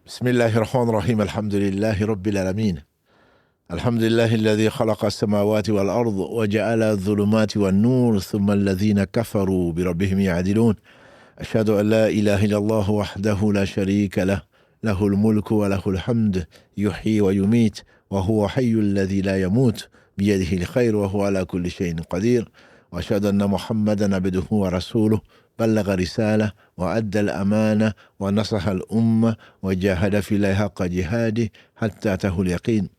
بسم الله الرحمن الرحيم الحمد لله رب العالمين الحمد لله الذي خلق السماوات والأرض وجعل الظلمات والنور ثم الذين كفروا بربهم يعدلون أشهد أن لا إله إلا الله وحده لا شريك له له الملك وله الحمد يحيي ويميت وهو حي الذي لا يموت بيده الخير وهو على كل شيء قدير وأشهد أن محمدا عبده ورسوله بلغ رسالة وأدى الأمانة ونصح الأمة وجاهد في الله حق جهاده حتى أتاه اليقين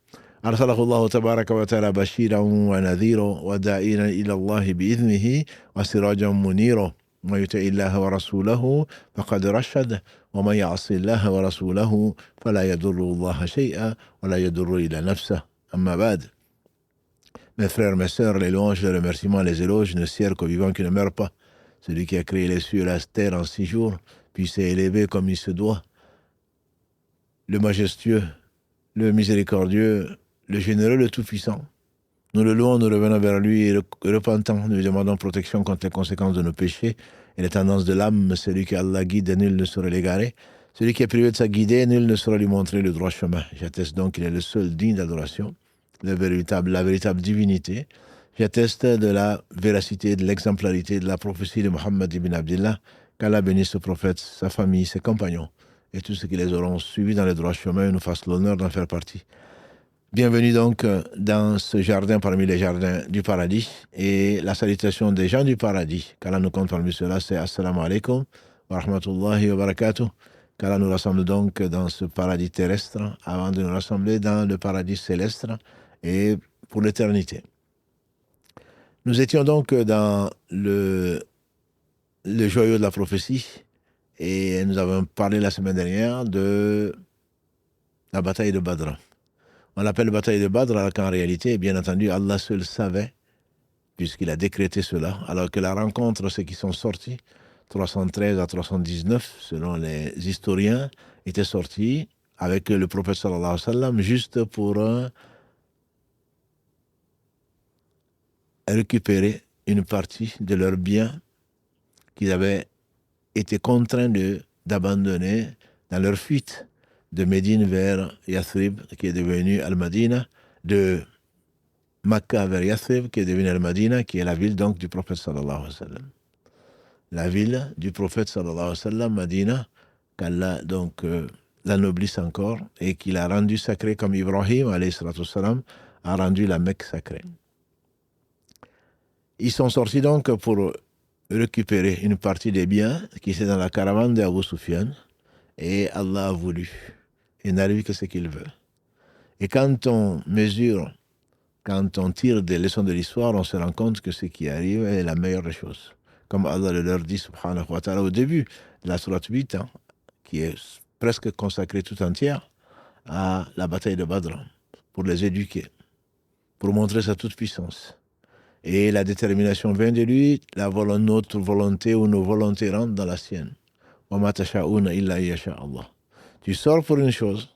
أرسله الله تبارك وتعالى بشيرا ونذيرا وداعيا إلى الله بإذنه وسراجا منيرا ومن يطع الله ورسوله فقد رشد ومن يعص الله ورسوله فلا يضر الله شيئا ولا يضر إلا نفسه أما بعد. Mes frères, mes sœurs, les louanges, les remerciements, les éloges ne servent qu'au vivant qui ne meurt pas. Celui qui a créé les cieux et la terre en 6 jours, puis s'est élevé comme il se doit. Le majestueux, le miséricordieux, le généreux, le tout-puissant. Nous le louons, nous revenons vers lui et repentants. Nous lui demandons protection contre les conséquences de nos péchés et les tendances de l'âme. Celui qui Allah guide, nul ne saurait l'égarer. Celui qui est privé de sa guidée, nul ne saura lui montrer le droit chemin. J'atteste donc qu'il est le seul digne d'adoration, la véritable divinité. J'atteste de la véracité, de l'exemplarité, de la prophétie de Mohammed ibn Abdillah, qu'Allah bénisse ce prophète, sa famille, ses compagnons, et tous ceux qui les auront suivis dans le droit chemin et nous fassent l'honneur d'en faire partie. Bienvenue donc dans ce jardin parmi les jardins du paradis, et la salutation des gens du paradis, qu'Allah nous compte parmi cela, c'est Assalamu alaikum wa rahmatullahi wa barakatuh, qu'Allah nous rassemble donc dans ce paradis terrestre, avant de nous rassembler dans le paradis céleste, et pour l'éternité. Nous étions donc dans le joyau de la prophétie et nous avons parlé la semaine dernière de la bataille de Badr. On l'appelle bataille de Badr alors qu'en réalité, bien entendu, Allah seul savait, puisqu'il a décrété cela, alors que la rencontre, ceux qui sont sortis, 313 à 319, selon les historiens, était sortie avec le prophète sallallahu alayhi wa sallam, juste pour récupérer une partie de leurs biens qu'ils avaient été contraints d'abandonner dans leur fuite de Médine vers Yathrib, qui est devenu Al-Madina, de Makkah vers Yathrib, qui est devenu Al-Madina, qui est la ville donc du prophète sallallahu alayhi wa sallam. La ville du prophète sallallahu alayhi wa sallam, Madina, qu'Allah donc l'anoblisse encore et qu'il a rendu sacré comme Ibrahim alayhi salatu wassalam a rendu la Mecque sacrée. Ils sont sortis donc pour récupérer une partie des biens qui étaient dans la caravane d'Abu Sufyan, et Allah a voulu. Il n'arrive que ce qu'il veut. Et quand on mesure, quand on tire des leçons de l'histoire, on se rend compte que ce qui arrive est la meilleure des choses. Comme Allah le leur dit, subhanahu wa ta'ala, au début de la sourate 8, qui est presque consacrée tout entière à la bataille de Badr, pour les éduquer, pour montrer sa toute-puissance. Et la détermination vient de lui, notre volonté ou nos volontés rentrent dans la sienne. Tu sors pour une chose,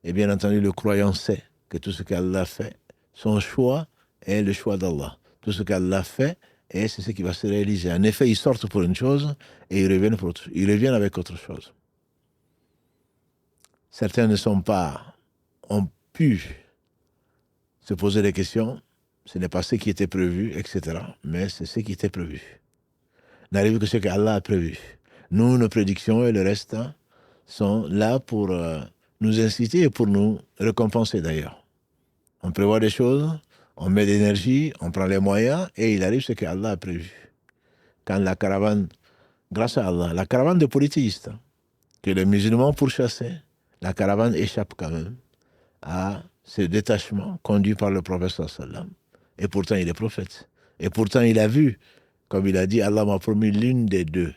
et bien entendu le croyant sait que tout ce qu'Allah fait, son choix est le choix d'Allah. Tout ce qu'Allah fait, et c'est ce qui va se réaliser. En effet, ils sortent pour une chose, et ils reviennent avec autre chose. Certains ont pu se poser des questions. Ce n'est pas ce qui était prévu, etc. Mais c'est ce qui était prévu. N'arrive que ce qu'Allah a prévu. Nous, nos prédictions et le reste sont là pour nous inciter et pour nous récompenser d'ailleurs. On prévoit des choses, on met de l'énergie, on prend les moyens et il arrive ce qu'Allah a prévu. Quand la caravane, grâce à Allah, la caravane de polythéistes que les musulmans pourchassaient, la caravane échappe quand même à ce détachement conduit par le prophète sallallahu alayhi wa sallam. Et pourtant, il est prophète. Et pourtant, il a vu, comme il a dit, Allah m'a promis l'une des deux.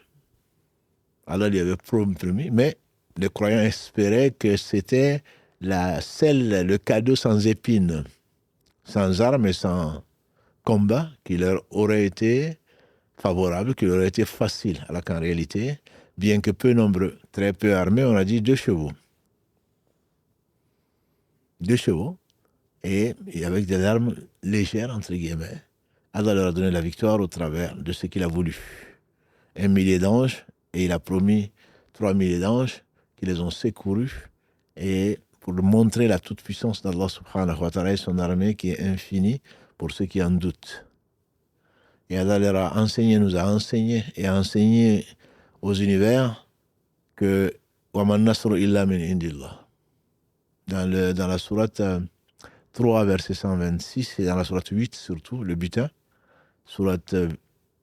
Allah lui avait promis, mais les croyants espéraient que c'était le cadeau sans épines, sans armes et sans combat, qui leur aurait été favorable, qui leur aurait été facile. Alors qu'en réalité, bien que peu nombreux, très peu armés, on a dit 2 chevaux. 2 chevaux. Et avec des armes légères, entre guillemets, Allah leur a donné la victoire au travers de ce qu'il a voulu. 1 millier d'anges, et il a promis 3 milliers d'anges qui les ont secourus et pour montrer la toute-puissance d'Allah subhanahu wa ta'ala et son armée qui est infinie pour ceux qui en doutent. Et Allah leur a enseigné, nous a enseigné et a enseigné aux univers que وَمَا النَّصْرُ إِلَّا مِنْ عِنْدِ اللَّهِ. Dans la sourate 3, verset 126, et dans la sourate 8 surtout, le butin, sourate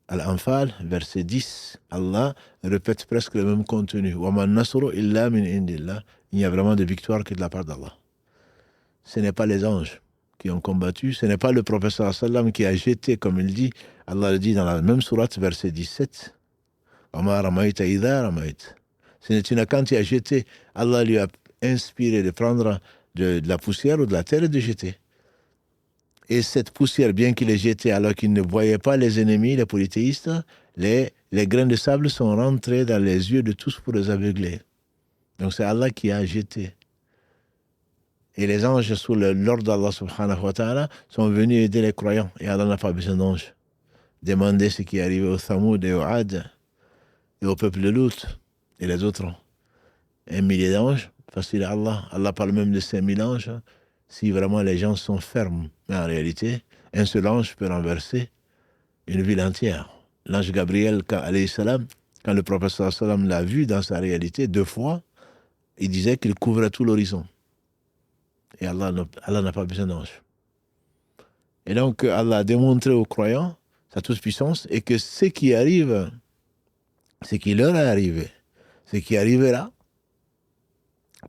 Al-Anfal, verset 10, Allah répète presque le même contenu. وَمَا النَّصْرُ إِلَّا مِنْ عِنْدِ اللَّهِ. Il n'y a vraiment de victoire que de la part d'Allah. Ce n'est pas les anges qui ont combattu, ce n'est pas le prophète sallallahu alayhi wa sallam qui a jeté, comme il dit, Allah le dit dans la même sourate, verset 17, وَمَا رَمَيْتَ إِذَا رَمَيْتَ. Ce n'est quand il a jeté, Allah lui a inspiré de prendre de la poussière ou de la terre et de jeter. Et cette poussière, bien qu'il ait jeté alors qu'il ne voyait pas les ennemis, les polythéistes, les grains de sable sont rentrés dans les yeux de tous pour les aveugler. Donc c'est Allah qui a jeté. Et les anges, sous l'ordre d'Allah subhanahu wa ta'ala, sont venus aider les croyants. Et Allah n'a pas besoin d'anges. Demandez ce qui est arrivé au Thamoud et au Had et au peuple de Lut et les autres. 1 millier d'anges, facile à Allah. Allah parle même de 5000 anges, si vraiment les gens sont fermes. Mais en réalité, un seul ange peut renverser une ville entière. L'ange Gabriel, alayhi salam, quand le prophète sallallahu alayhi wa sallam l'a vu dans sa réalité 2 fois, il disait qu'il couvrait tout l'horizon. Et Allah n'a pas besoin d'anges. Et donc, Allah a démontré aux croyants sa toute-puissance et que ce qui arrive, ce qui leur est arrivé, ce qui arrivera,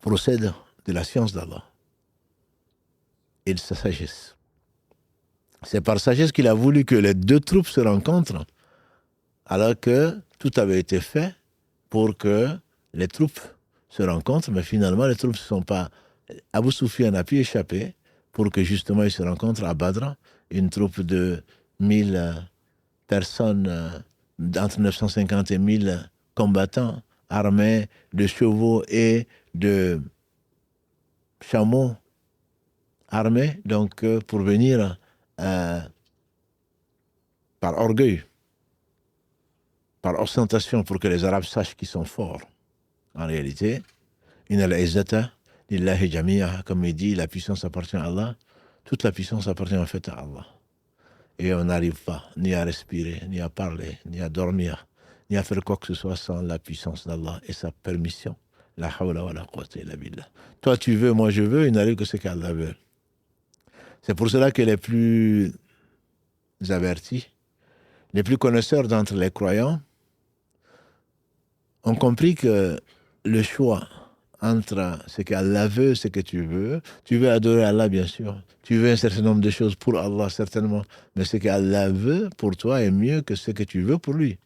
procède de la science d'Allah et de sa sagesse. C'est par sagesse qu'il a voulu que les 2 troupes se rencontrent, alors que tout avait été fait pour que les troupes se rencontrent, mais finalement les troupes ne se sont pas... Abu Sufyan a pu échapper pour que justement ils se rencontrent à Badr, une troupe de 1000 personnes, entre 950 et 1000 combattants armés de chevaux et de chameaux armés, donc pour venir par orgueil, par ostentation, pour que les Arabes sachent qu'ils sont forts. En réalité, inna al-izzata lillahi jami'a, comme il dit, la puissance appartient à Allah. Toute la puissance appartient en fait à Allah. Et on n'arrive pas ni à respirer, ni à parler, ni à dormir, ni à faire quoi que ce soit sans la puissance d'Allah et sa permission. La hawla wa la quwwata illa billah. Toi tu veux, moi je veux, il n'arrive que ce qu'Allah veut. C'est pour cela que les plus avertis, les plus connaisseurs d'entre les croyants ont compris que le choix entre ce qu'Allah veut, ce que tu veux adorer Allah bien sûr, tu veux un certain nombre de choses pour Allah certainement, mais ce qu'Allah veut pour toi est mieux que ce que tu veux pour lui,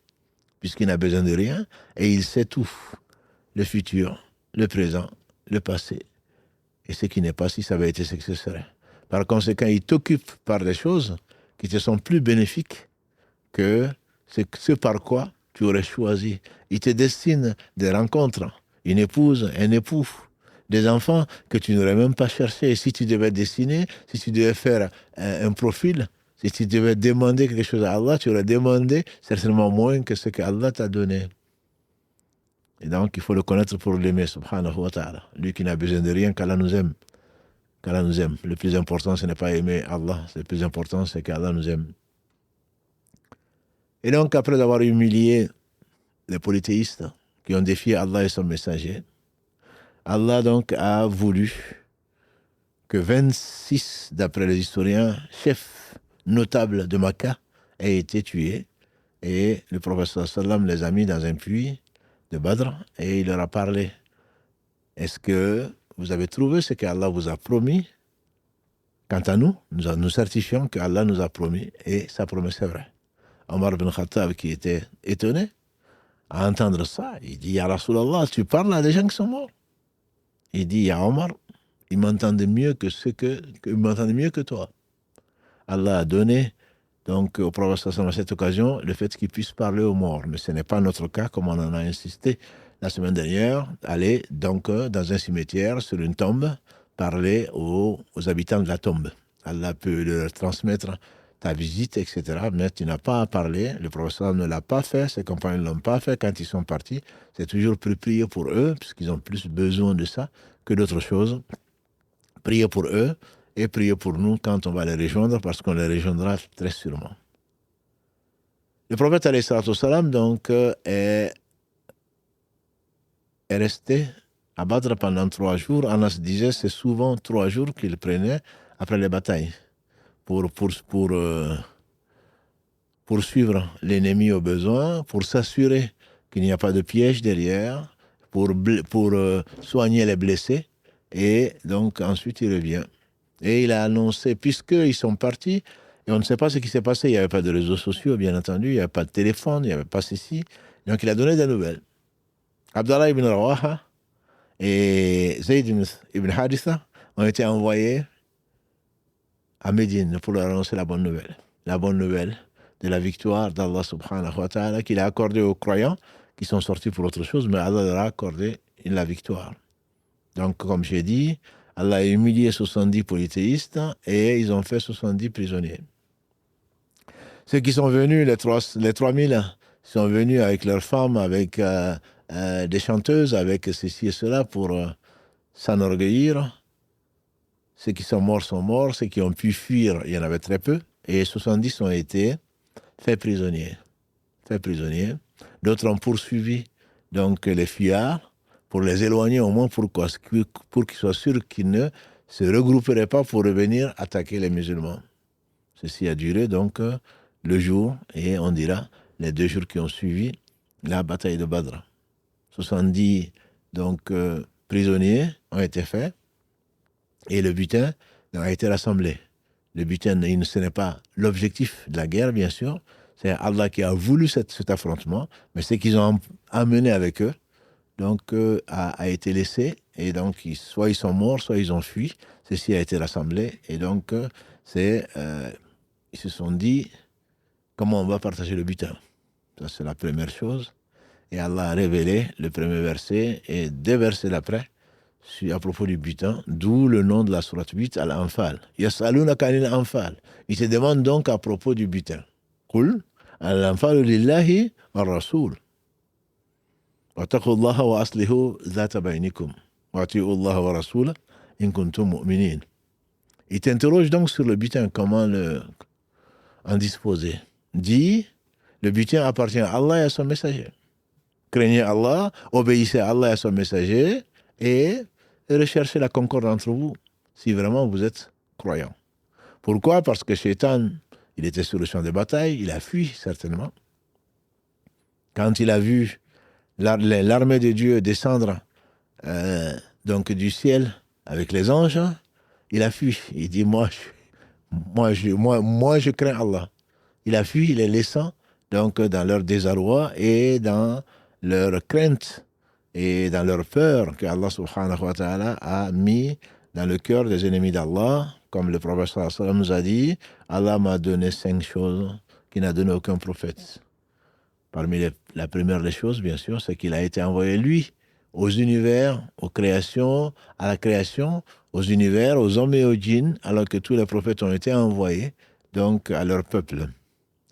puisqu'il n'a besoin de rien et il sait tout, le futur, le présent, le passé, et ce qui n'est pas si ça avait été ce que ce serait. Par conséquent, il t'occupe par des choses qui te sont plus bénéfiques que ce par quoi tu aurais choisi. Il te destine des rencontres, une épouse, un époux, des enfants que tu n'aurais même pas cherché. Et si tu devais dessiner, si tu devais faire un profil, si tu devais demander quelque chose à Allah, tu aurais demandé certainement moins que ce qu'Allah t'a donné. Et donc, il faut le connaître pour l'aimer, subhanahu wa ta'ala. Lui qui n'a besoin de rien, qu'Allah nous aime. Qu'Allah nous aime. Le plus important, ce n'est pas aimer Allah. Le plus important, c'est qu'Allah nous aime. Et donc, après avoir humilié les polythéistes qui ont défié Allah et son messager, Allah donc a voulu que 26, d'après les historiens, chefs notables de Makkah aient été tués. Et le prophète sallallahu alayhi wa sallam les a mis dans un puits de Badr et il leur a parlé. Est-ce que vous avez trouvé ce qu'Allah vous a promis? Quant à nous, nous certifions qu'Allah nous a promis et sa promesse est vraie. Omar ibn Khattab, qui était étonné à entendre ça, il dit, Ya Rasulallah, tu parles à des gens qui sont morts. Il dit, Ya Omar, ils m'entendent mieux ils m'entendent mieux que toi. Allah a donné donc au prophète à cette occasion le fait qu'il puisse parler aux morts. Mais ce n'est pas notre cas, comme on en a insisté la semaine dernière, aller donc dans un cimetière, sur une tombe, parler aux habitants de la tombe. Allah peut leur transmettre ta visite, etc. Mais tu n'as pas à parler. Le professeur ne l'a pas fait, ses compagnons ne l'ont pas fait. Quand ils sont partis, c'est toujours pour prier pour eux, puisqu'ils ont plus besoin de ça que d'autres choses. Prier pour eux et prier pour nous quand on va les rejoindre, parce qu'on les rejoindra très sûrement. Le prophète, alayhi salatu wassalam, donc, est resté à Badr pendant 3 jours. Anas disait c'est souvent 3 jours qu'il prenait après les batailles pour poursuivre l'ennemi au besoin, pour s'assurer qu'il n'y a pas de piège derrière, pour soigner les blessés. Et donc ensuite il revient. Et il a annoncé, puisqu'ils sont partis, et on ne sait pas ce qui s'est passé, il n'y avait pas de réseaux sociaux, bien entendu, il n'y avait pas de téléphone, il n'y avait pas ceci. Donc il a donné des nouvelles. Abdallah ibn Rawaha et Zayd ibn Haritha ont été envoyés à Médine pour leur annoncer la bonne nouvelle. La bonne nouvelle de la victoire d'Allah subhanahu wa ta'ala qu'il a accordée aux croyants qui sont sortis pour autre chose, mais Allah leur a accordé la victoire. Donc, comme j'ai dit, Allah a humilié 70 polythéistes et ils ont fait 70 prisonniers. Ceux qui sont venus, les 3000, sont venus avec leurs femmes, avec des chanteuses, avec ceci et cela pour s'enorgueillir. Ceux qui sont morts, ceux qui ont pu fuir, il y en avait très peu, et 70 ont été faits prisonniers. D'autres ont poursuivi donc les fuyards pour les éloigner au moins pour qu'ils soient sûrs qu'ils ne se regrouperaient pas pour revenir attaquer les musulmans. Ceci a duré donc le jour, et on dira les 2 jours qui ont suivi la bataille de Badr. 70 donc, prisonniers ont été faits, et le butin a été rassemblé. Le butin, ce n'est pas l'objectif de la guerre, bien sûr. C'est Allah qui a voulu cet affrontement, mais ce qu'ils ont amené avec eux, donc, a été laissé. Et donc, soit ils sont morts, soit ils ont fui. Ceci a été rassemblé. Et donc, ils se sont dit, comment on va partager le butin? Ça, c'est la première chose. Et Allah a révélé le premier verset et 2 versets d'après, à propos du butin, d'où le nom de la sourate 8, Al-Anfal. Yas'alunaka anil Anfal. Il te demande donc à propos du butin. Qul Al-Anfalu lillahi wa rasoul. Wa taqullaha wa aslihu dhata baynikum. Wa ati'u Allah wa rasoulah in kuntum mu'minin. Il t'interroge donc sur le butin, comment en disposer. Dit, le butin appartient à Allah et à son messager. Craignez Allah, obéissez à Allah et à son messager, et recherchez la concorde entre vous, si vraiment vous êtes croyant. Pourquoi? Parce que Shaitan, il était sur le champ de bataille, il a fui certainement. Quand il a vu l'armée de Dieu descendre donc du ciel avec les anges, il a fui. Il dit, moi je crains Allah. Il a fui, les laissant donc dans leur désarroi et dans leur crainte et dans leur peur que Allah subhanahu wa ta'ala a mis dans le cœur des ennemis d'Allah. Comme le prophète sallallahu alayhi wa sallam nous a dit, Allah m'a donné 5 choses qu'il n'a donné aucun prophète. Parmi la première des choses, bien sûr, c'est qu'il a été envoyé, lui, aux univers, à la création, aux univers, aux hommes et aux djinns, alors que tous les prophètes ont été envoyés, donc à leur peuple.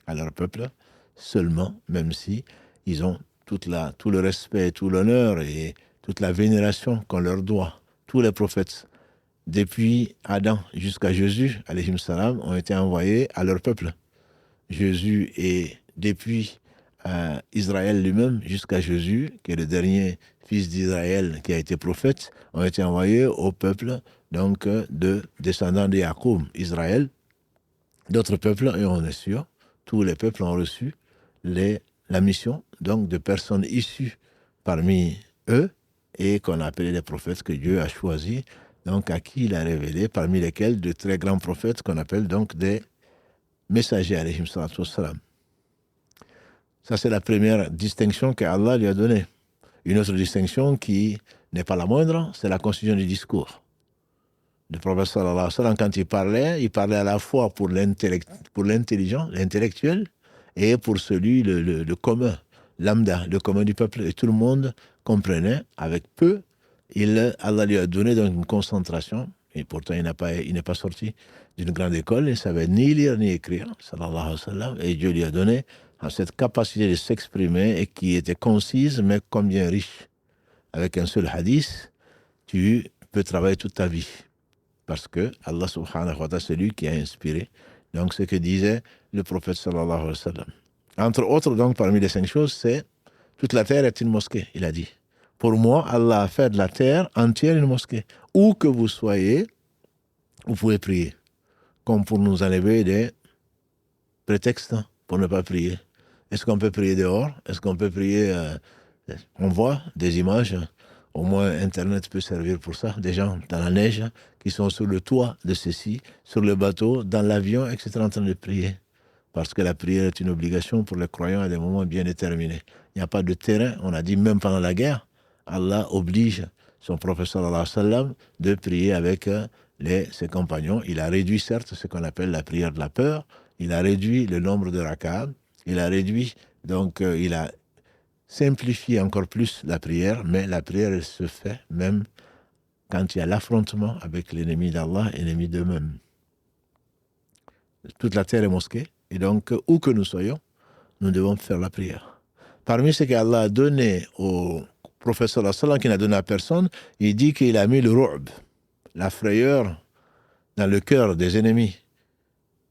À leur peuple seulement, même si ils ont tout le respect, tout l'honneur et toute la vénération qu'on leur doit. Tous les prophètes, depuis Adam jusqu'à Jésus, alayhi salam, ont été envoyés à leur peuple. Jésus est depuis Israël lui-même jusqu'à Jésus, qui est le dernier fils d'Israël qui a été prophète, ont été envoyés au peuple donc de descendants de Jacob, Israël. D'autres peuples, et on est sûr, tous les peuples ont reçu la mission donc de personnes issues parmi eux et qu'on a appelé les prophètes que Dieu a choisis, donc à qui il a révélé, parmi lesquels de très grands prophètes qu'on appelle donc des messagers, alayhim salatu wassalam. Ça, c'est la première distinction qu'Allah lui a donnée. Une autre distinction qui n'est pas la moindre, c'est la constitution du discours. Le prophète sallallahu alayhi wa sallam, quand il parlait à la fois pour l'intelligent, l'intellectuel, et pour celui, le commun, lambda, le commun du peuple. Et tout le monde comprenait avec peu. Allah lui a donné donc une concentration Et pourtant, il n'est pas sorti d'une grande école, il ne savait ni lire ni écrire, sallallahu alayhi wa sallam, et Dieu lui a donné cette capacité de s'exprimer et qui était concise, mais combien riche. Avec un seul hadith, tu peux travailler toute ta vie. Parce que Allah subhanahu wa ta'ala, c'est lui qui a inspiré. Donc, ce que disait le prophète sallallahu alayhi wa sallam. Entre autres, donc, parmi les 5 choses, c'est toute la terre est une mosquée, il a dit. Pour moi, Allah a fait de la terre entière une mosquée. Où que vous soyez, vous pouvez prier. Comme pour nous enlever des prétextes pour ne pas prier. Est-ce qu'on peut prier dehors? Est-ce qu'on peut prier... on voit des images, au moins Internet peut servir pour ça, des gens dans la neige qui sont sur le toit de ceci, sur le bateau, dans l'avion, etc., en train de prier. Parce que la prière est une obligation pour les croyants à des moments bien déterminés. Il n'y a pas de terrain, on a dit même pendant la guerre, Allah oblige son prophète sallallahu alayhi wa sallam de prier avec ses compagnons. Il a réduit certes ce qu'on appelle la prière de la peur, il a réduit le nombre de rak'at, il a réduit, donc il a simplifié encore plus la prière, mais la prière elle se fait même quand il y a l'affrontement avec l'ennemi d'Allah et l'ennemi d'eux-mêmes. Toute la terre est mosquée, et donc où que nous soyons, nous devons faire la prière. Parmi ce qu'Allah a donné au prophète sallallahu alayhi wa sallam, qu'il n'a donné à personne, il dit qu'il a mis le ru'b, la frayeur, dans le cœur des ennemis.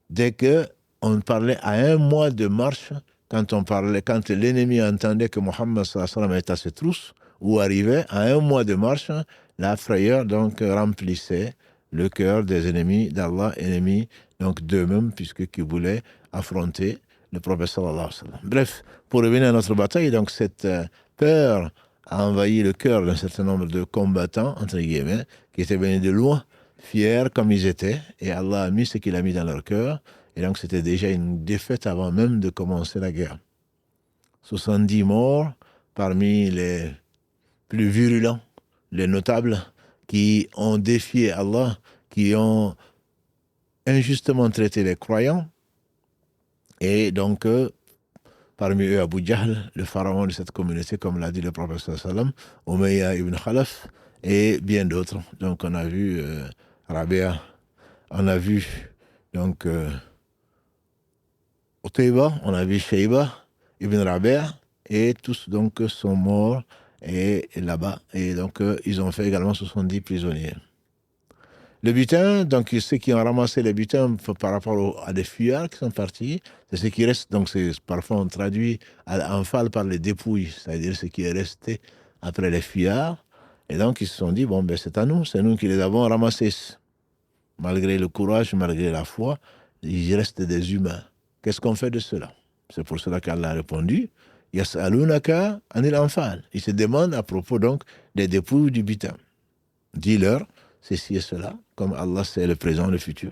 Dès qu'on parlait à 1 mois de marche, quand l'ennemi entendait que Mohammed sallallahu alayhi wa sallam était à ses trousses, ou arrivait à 1 mois de marche, la frayeur donc remplissait le cœur des ennemis d'Allah, ennemis donc d'eux-mêmes, puisqu'ils voulaient affronter le prophète sallallahu alayhi wa sallam. Bref, pour revenir à notre bataille, donc cette peur a envahi le cœur d'un certain nombre de combattants, entre guillemets, qui étaient venus de loin, fiers comme ils étaient, et Allah a mis ce qu'il a mis dans leur cœur, et donc c'était déjà une défaite avant même de commencer la guerre. 70 morts parmi les plus virulents, les notables, qui ont défié Allah, qui ont injustement traité les croyants, et donc parmi eux Abu Jahl, le pharaon de cette communauté, comme l'a dit le prophète sallallahu alayhi wa sallam, Umayya ibn Khalaf, et bien d'autres. Donc on a vu Rabia, on a vu donc Utayba, on a vu Shayba ibn Rabia, et tous donc sont morts et là-bas, et donc ils ont fait également 70 prisonniers. Le butin, donc ceux qui ont ramassé les butins par rapport à des fuyards qui sont partis, c'est ce qui reste, donc c'est parfois on traduit en fal par les dépouilles, c'est-à-dire ce qui est resté après les fuyards, et donc ils se sont dit, bon ben c'est à nous, c'est nous qui les avons ramassés. Malgré le courage, malgré la foi, il reste des humains. Qu'est-ce qu'on fait de cela? C'est pour cela qu'Allah a répondu, Yas'alunaka anil anfal. Il se demande à propos donc des dépouilles du butin. Dis-leur ceci et cela, comme Allah sait le présent, le futur,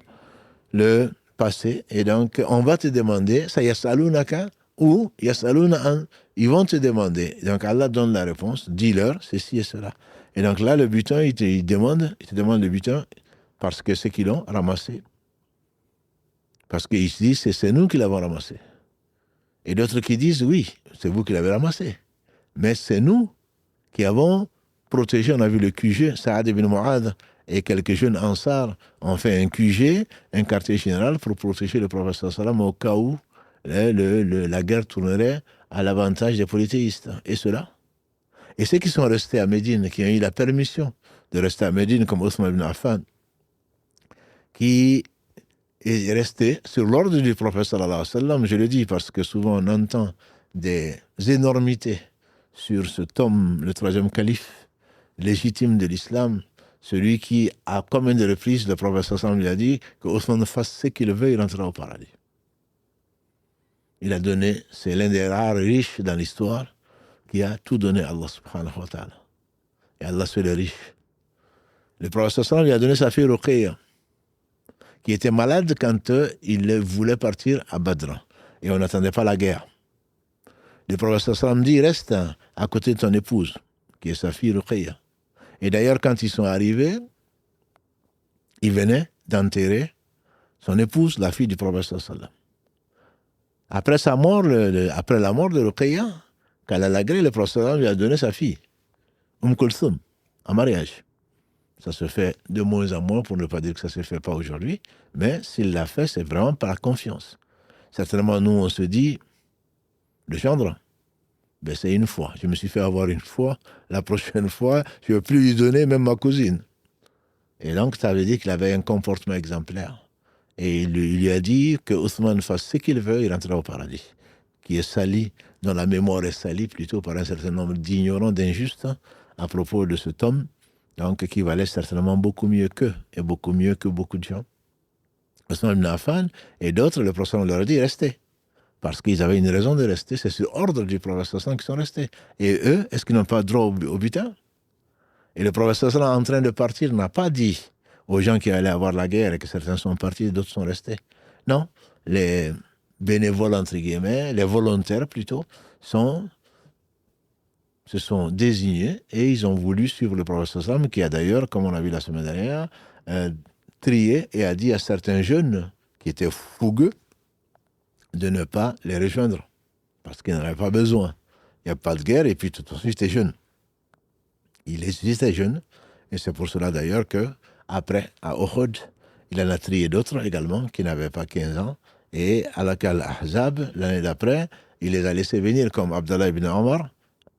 le passé, et donc on va te demander, ça Yas'alunaka ou Yas'aluna an, ils vont te demander. Donc Allah donne la réponse, dis-leur ceci et cela. Et donc là, le butin, il te demande le butin parce que c'est qu'ils l'ont ramassé. Parce qu'ils se disent, c'est nous qui l'avons ramassé. Et d'autres qui disent, oui, c'est vous qui l'avez ramassé. Mais c'est nous qui avons protégé, on a vu le QG, Saad ibn Mu'adh et quelques jeunes Ansar ont fait un QG, un quartier général pour protéger le prophète sallallahu alayhi wa sallam au cas où la guerre tournerait à l'avantage des polythéistes. Et ceux-là. Et ceux qui sont restés à Médine, qui ont eu la permission de rester à Médine, comme Othman ibn Affan, qui est resté sur l'ordre du prophète sallallahu alayhi wa sallam, je le dis parce que souvent on entend des énormités sur ce tome, le 3e calife légitime de l'islam, celui qui, à combien de reprises, le prophète sallallahu alayhi wa sallam lui a dit que Othman fasse ce qu'il veut, il entrera au paradis. Il a donné, c'est l'un des rares riches dans l'histoire qui a tout donné à Allah subhanahu wa ta'ala. Et Allah c'est le riche. Le prophète sallallahu alayhi wa sallam lui a donné sa fille Ruqayya, qui était malade quand il voulait partir à Badr. Et on n'attendait pas la guerre. Le prophète sallallahu alayhi wa sallam dit, reste à côté de ton épouse, qui est sa fille Ruqayya. Et d'ailleurs, quand ils sont arrivés, ils venaient d'enterrer son épouse, la fille du prophète sallallahu alayhi wa sallam. Après sa mort, après la mort de Ruqayya, quand elle a lagré, le prophète sallallahu alayhi wa sallam lui a donné sa fille, Kulthum, en mariage. Ça se fait de moins en moins, pour ne pas dire que ça ne se fait pas aujourd'hui. Mais s'il l'a fait, c'est vraiment par confiance. Certainement, nous, on se dit, le gendre, ben, c'est une fois. Je me suis fait avoir une fois. La prochaine fois, je ne vais plus lui donner même ma cousine. Et donc, ça veut dire qu'il avait un comportement exemplaire. Et il lui a dit que Othman fasse ce qu'il veut, il rentrera au paradis. Qui est sali, dont la mémoire est salie plutôt par un certain nombre d'ignorants, d'injustes, à propos de cet homme, donc qui valait certainement beaucoup mieux qu'eux, et beaucoup mieux que beaucoup de gens. Othman ibn Affan et d'autres, le prophète leur a dit, restez. Parce qu'ils avaient une raison de rester, c'est sur ordre du prophète qu'ils sont restés. Et eux, est-ce qu'ils n'ont pas droit au butin? Et le prophète en train de partir n'a pas dit aux gens qui allaient avoir la guerre et que certains sont partis et d'autres sont restés. Non, les bénévoles, entre guillemets, les volontaires plutôt, se sont désignés et ils ont voulu suivre le prophète qui a d'ailleurs, comme on a vu la semaine dernière, trié et a dit à certains jeunes qui étaient fougueux de ne pas les rejoindre parce qu'ils n'en avaient pas besoin. Il n'y a pas de guerre et puis tout de suite, t'es jeune. Il était jeune, et c'est pour cela d'ailleurs que après, à Uhud, il en a trié d'autres également qui n'avaient pas 15 ans, et à la Ahzab, l'année d'après, il les a laissés venir comme Abdallah ibn Omar,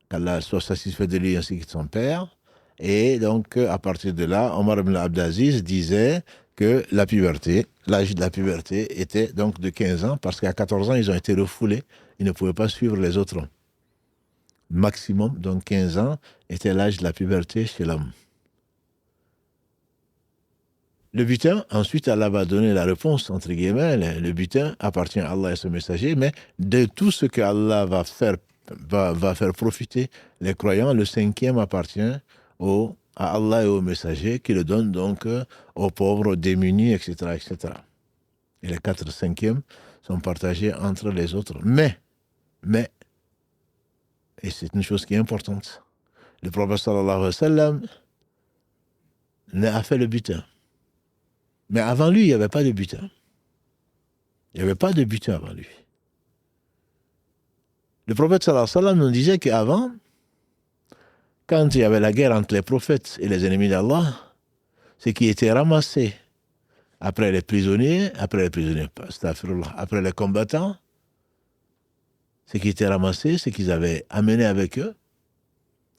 qu'Allah soit satisfait de lui ainsi que de son père, et donc à partir de là, Omar ibn Abdelaziz disait que la puberté, l'âge de la puberté était donc de 15 ans, parce qu'à 14 ans, ils ont été refoulés, ils ne pouvaient pas suivre les autres. Maximum, donc 15 ans, était l'âge de la puberté chez l'homme. Le butin, ensuite, Allah va donner la réponse, entre guillemets. Le butin appartient à Allah et son messager, mais de tout ce que Allah va faire profiter les croyants, le 5e appartient à Allah et au messager, qui le donne donc aux pauvres, aux démunis, etc., etc. Et les 4 5e sont partagés entre les autres. Mais, et c'est une chose qui est importante, le prophète sallallahu alayhi wa sallam a fait le butin. Mais avant lui, il n'y avait pas de butin. Il n'y avait pas de butin avant lui. Le prophète sallallahu alayhi wa sallam nous disait qu'avant, quand il y avait la guerre entre les prophètes et les ennemis d'Allah, ce qui était ramassé après les prisonniers, après les combattants, ce qui était ramassé, ce qu'ils avaient amené avec eux,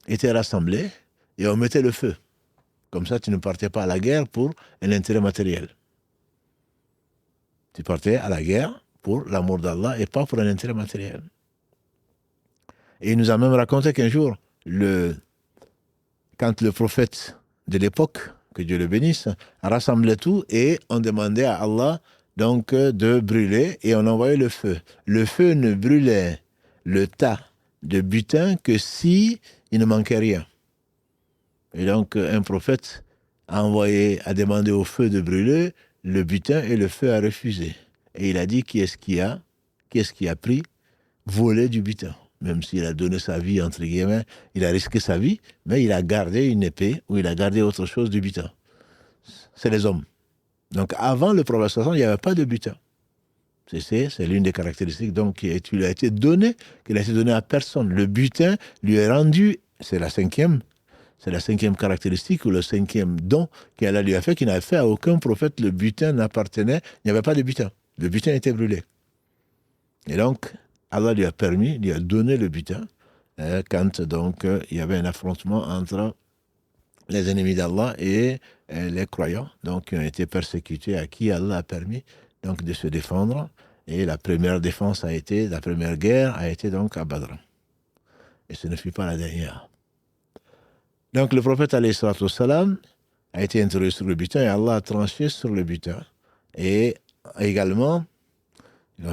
était rassemblé et on mettait le feu. Comme ça, tu ne partais pas à la guerre pour un intérêt matériel. Tu partais à la guerre pour l'amour d'Allah et pas pour un intérêt matériel. Et il nous a même raconté qu'un jour, quand le prophète de l'époque, que Dieu le bénisse, rassemblait tout et on demandait à Allah donc de brûler et on envoyait le feu. Le feu ne brûlait le tas de butin que si il ne manquait rien. Et donc, un prophète a demandé au feu de brûler le butin et le feu a refusé. Et il a dit, qui est-ce qui a pris, volé du butin? Même s'il a donné sa vie, entre guillemets, il a risqué sa vie, mais il a gardé une épée ou il a gardé autre chose du butin. C'est les hommes. Donc, avant le prophète, il n'y avait pas de butin. C'est l'une des caractéristiques donc, qui a été donnée à personne. Le butin lui est rendu, c'est la cinquième caractéristique ou le 5e don qu'Allah lui a fait, qu'il n'avait fait à aucun prophète. Le butin n'appartenait, il n'y avait pas de butin. Le butin était brûlé. Et donc, Allah lui a donné le butin quand donc il y avait un affrontement entre les ennemis d'Allah et les croyants, donc qui ont été persécutés, à qui Allah a permis donc de se défendre. Et la première guerre a été donc à Badr. Et ce ne fut pas la dernière. Donc le prophète alayhi salatu wassalam a été interrogé sur le butin et Allah a tranché sur le butin. Et également,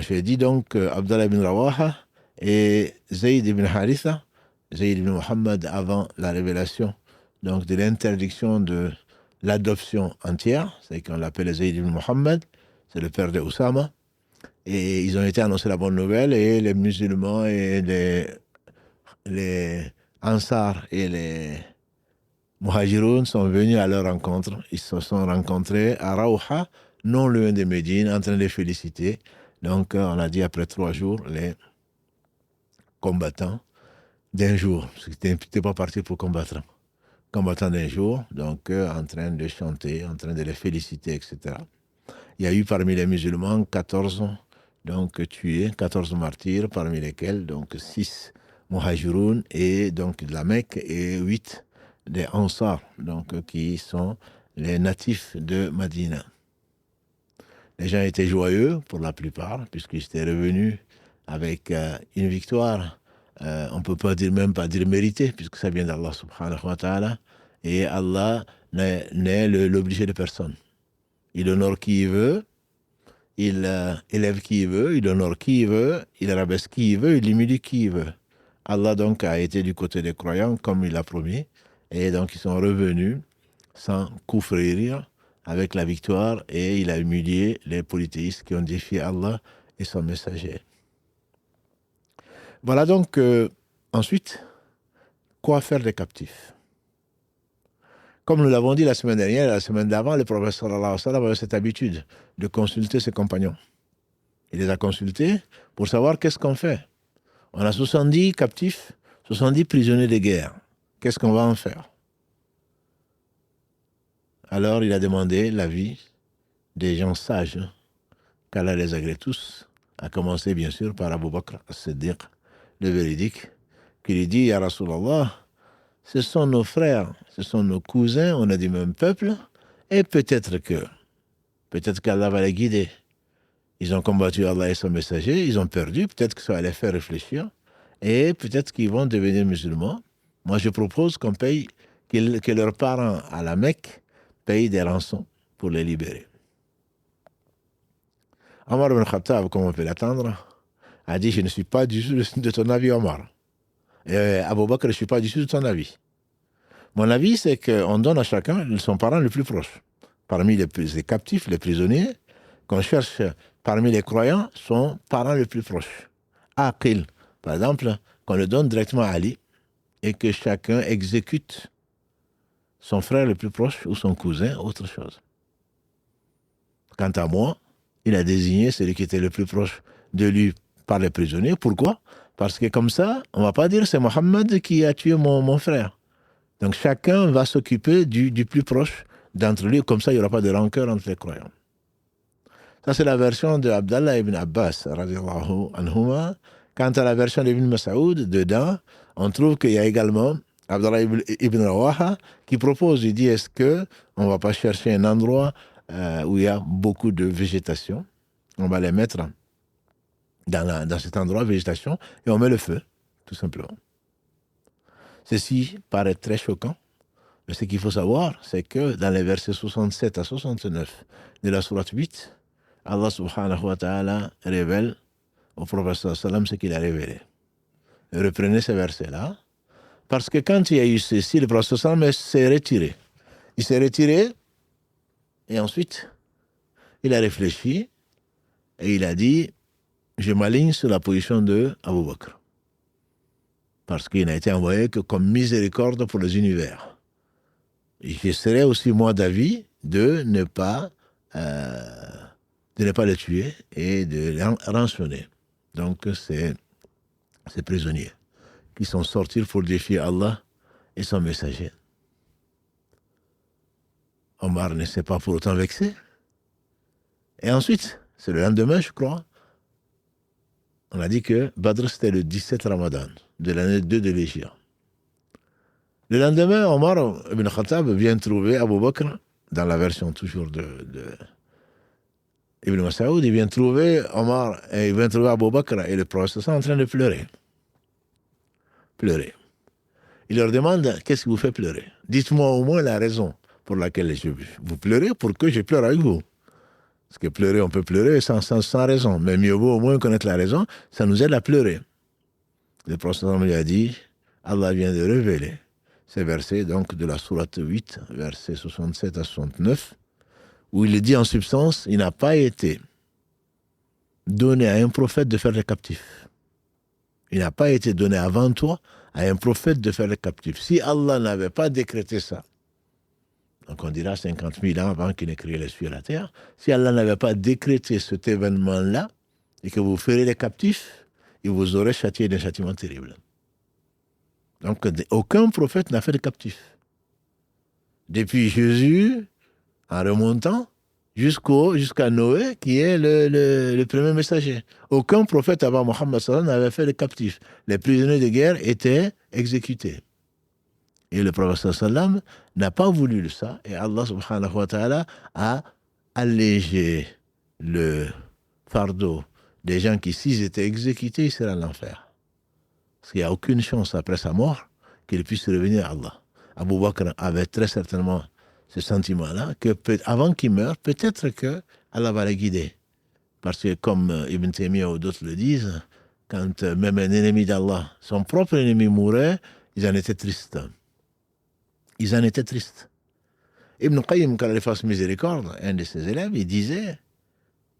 j'ai dit donc Abdallah ibn Rawaha et Zayd ibn Haritha, Zayd ibn Muhammad avant la révélation donc de l'interdiction de l'adoption entière, c'est qu'on l'appelle Zayd ibn Muhammad, c'est le père de Oussama, et ils ont été annoncés la bonne nouvelle et les musulmans et les Ansar et les Muhajiroun sont venus à leur rencontre. Ils se sont rencontrés à Rawha, non loin de Médine, en train de les féliciter. Donc, on a dit après 3 jours, les combattants d'un jour, parce qu'ils n'étaient pas partis pour combattre. combattants d'un jour, donc en train de chanter, en train de les féliciter, etc. Il y a eu parmi les musulmans 14 donc, tués, 14 martyrs, parmi lesquels donc 6 muhajiroun et donc de la Mecque et 8 des Ansar, donc qui sont les natifs de Madina. Les gens étaient joyeux pour la plupart, puisqu'ils étaient revenus avec une victoire, on ne peut pas dire, même pas dire méritée, puisque ça vient d'Allah subhanahu wa ta'ala, et Allah n'est l'obligé de personne. Il honore qui il veut, il élève qui il veut, il honore qui il veut, il rabaisse qui il veut, il humilie qui il veut. Allah donc a été du côté des croyants, comme il l'a promis, et donc ils sont revenus sans couvrir avec la victoire, et il a humilié les polythéistes qui ont défié Allah et son messager. Voilà donc ensuite, quoi faire des captifs? Comme nous l'avons dit la semaine dernière, la semaine d'avant, le prophète sallallahu alayhi wa sallam avait cette habitude de consulter ses compagnons. Il les a consultés pour savoir qu'est-ce qu'on fait. On a 70 captifs, 70 prisonniers de guerre. Qu'est-ce qu'on va en faire? Alors il a demandé l'avis des gens sages, qu'Allah les agrée tous, à commencer bien sûr par Abu Bakr as-Siddiq, le véridique, qui lui dit: Ya Rasulallah, ce sont nos frères, ce sont nos cousins, on est du même peuple, et peut-être qu'Allah va les guider. Ils ont combattu Allah et son messager, ils ont perdu, peut-être que ça va les faire réfléchir, et peut-être qu'ils vont devenir musulmans. Moi, je propose qu'on paye, que leurs parents à la Mecque payent des rançons pour les libérer. Omar ibn Khattab, comme on peut l'attendre, a dit: je ne suis pas du tout de ton avis, Omar. Et Abu Bakr, je ne suis pas du tout de ton avis. Mon avis, c'est qu'on donne à chacun son parent le plus proche. Parmi les captifs, les prisonniers, qu'on cherche parmi les croyants, son parent le plus proche. Aqil, par exemple, qu'on le donne directement à Ali et que chacun exécute son frère le plus proche ou son cousin, autre chose. Quant à moi, il a désigné celui qui était le plus proche de lui par les prisonniers. Pourquoi? Parce que comme ça, on ne va pas dire c'est Mohammed qui a tué mon frère. Donc chacun va s'occuper du plus proche d'entre lui. Comme ça, il n'y aura pas de rancœur entre les croyants. Ça, c'est la version de Abdallah ibn Abbas, radiallahu anhuma. Quant à la version d'Ibn Mas'oud, dedans, on trouve qu'il y a également Abdallah ibn Rawaha qui propose, il dit: est-ce qu'on ne va pas chercher un endroit où il y a beaucoup de végétation? On va les mettre dans cet endroit de végétation et on met le feu, tout simplement. Ceci paraît très choquant, mais ce qu'il faut savoir, c'est que dans les versets 67 à 69 de la sourate 8, Allah subhanahu wa ta'ala révèle au prophète sallallahu alayhi wa sallam ce qu'il a révélé. Reprenez ces versets-là, parce que quand il y a eu ceci, le prophète sallallahu alayhi wa sallam s'est retiré. Il s'est retiré, et ensuite, il a réfléchi, et il a dit: je m'aligne sur la position de Abu Bakr. Parce qu'il n'a été envoyé que comme miséricorde pour les univers. Et je serais aussi, moi, d'avis de ne pas les tuer et de les rançonner. Donc, c'est ces prisonniers qui sont sortis pour défier Allah et son messager. Omar ne s'est pas pour autant vexé. Et ensuite, c'est le lendemain, je crois, on a dit que Badr, c'était le 17 Ramadan de l'année 2 de l'Hégire. Le lendemain, Omar ibn Khattab vient trouver Abu Bakr, dans la version toujours de Ibn Mas'oud, il vient trouver Omar, et il vient trouver Abu Bakr et le prophète en train de pleurer. Pleurer. Il leur demande: qu'est-ce qui vous fait pleurer? Dites-moi au moins la raison pour laquelle vous pleurez, pour que je pleure avec vous. Parce que pleurer, on peut pleurer sans raison. Mais mieux vaut au moins connaître la raison, ça nous aide à pleurer. Le prophète lui a dit: Allah vient de révéler ces versets donc de la sourate 8, versets 67 à 69, où il dit en substance: il n'a pas été donné à un prophète de faire les captifs. Il n'a pas été donné avant toi à un prophète de faire les captifs. Si Allah n'avait pas décrété ça, donc on dira 50 000 ans avant qu'il ait créé les cieux et la terre, si Allah n'avait pas décrété cet événement-là, et que vous ferez les captifs, il vous aurait châtié d'un châtiment terrible. Donc aucun prophète n'a fait de captifs. Depuis Jésus, en remontant, jusqu'à Noé, qui est le premier messager. Aucun prophète avant Mohammed sallallahu n'avait fait de captifs. Les prisonniers de guerre étaient exécutés. Et le prophète sallallahu n'a pas voulu ça. Et Allah subhanahu wa ta'ala a allégé le fardeau des gens qui, s'ils étaient exécutés, ils seraient à l'enfer. Parce qu'il n'y a aucune chance après sa mort qu'ils puissent revenir à Allah. Abu Bakr avait très certainement ce sentiment-là, que avant qu'il meure, peut-être que Allah va les guider. Parce que comme Ibn Taymiyyah ou d'autres le disent, quand même un ennemi d'Allah, son propre ennemi mourait, ils en étaient tristes. Ils en étaient tristes. Ibn Qayyim, quand il fasse miséricorde, un de ses élèves, il disait,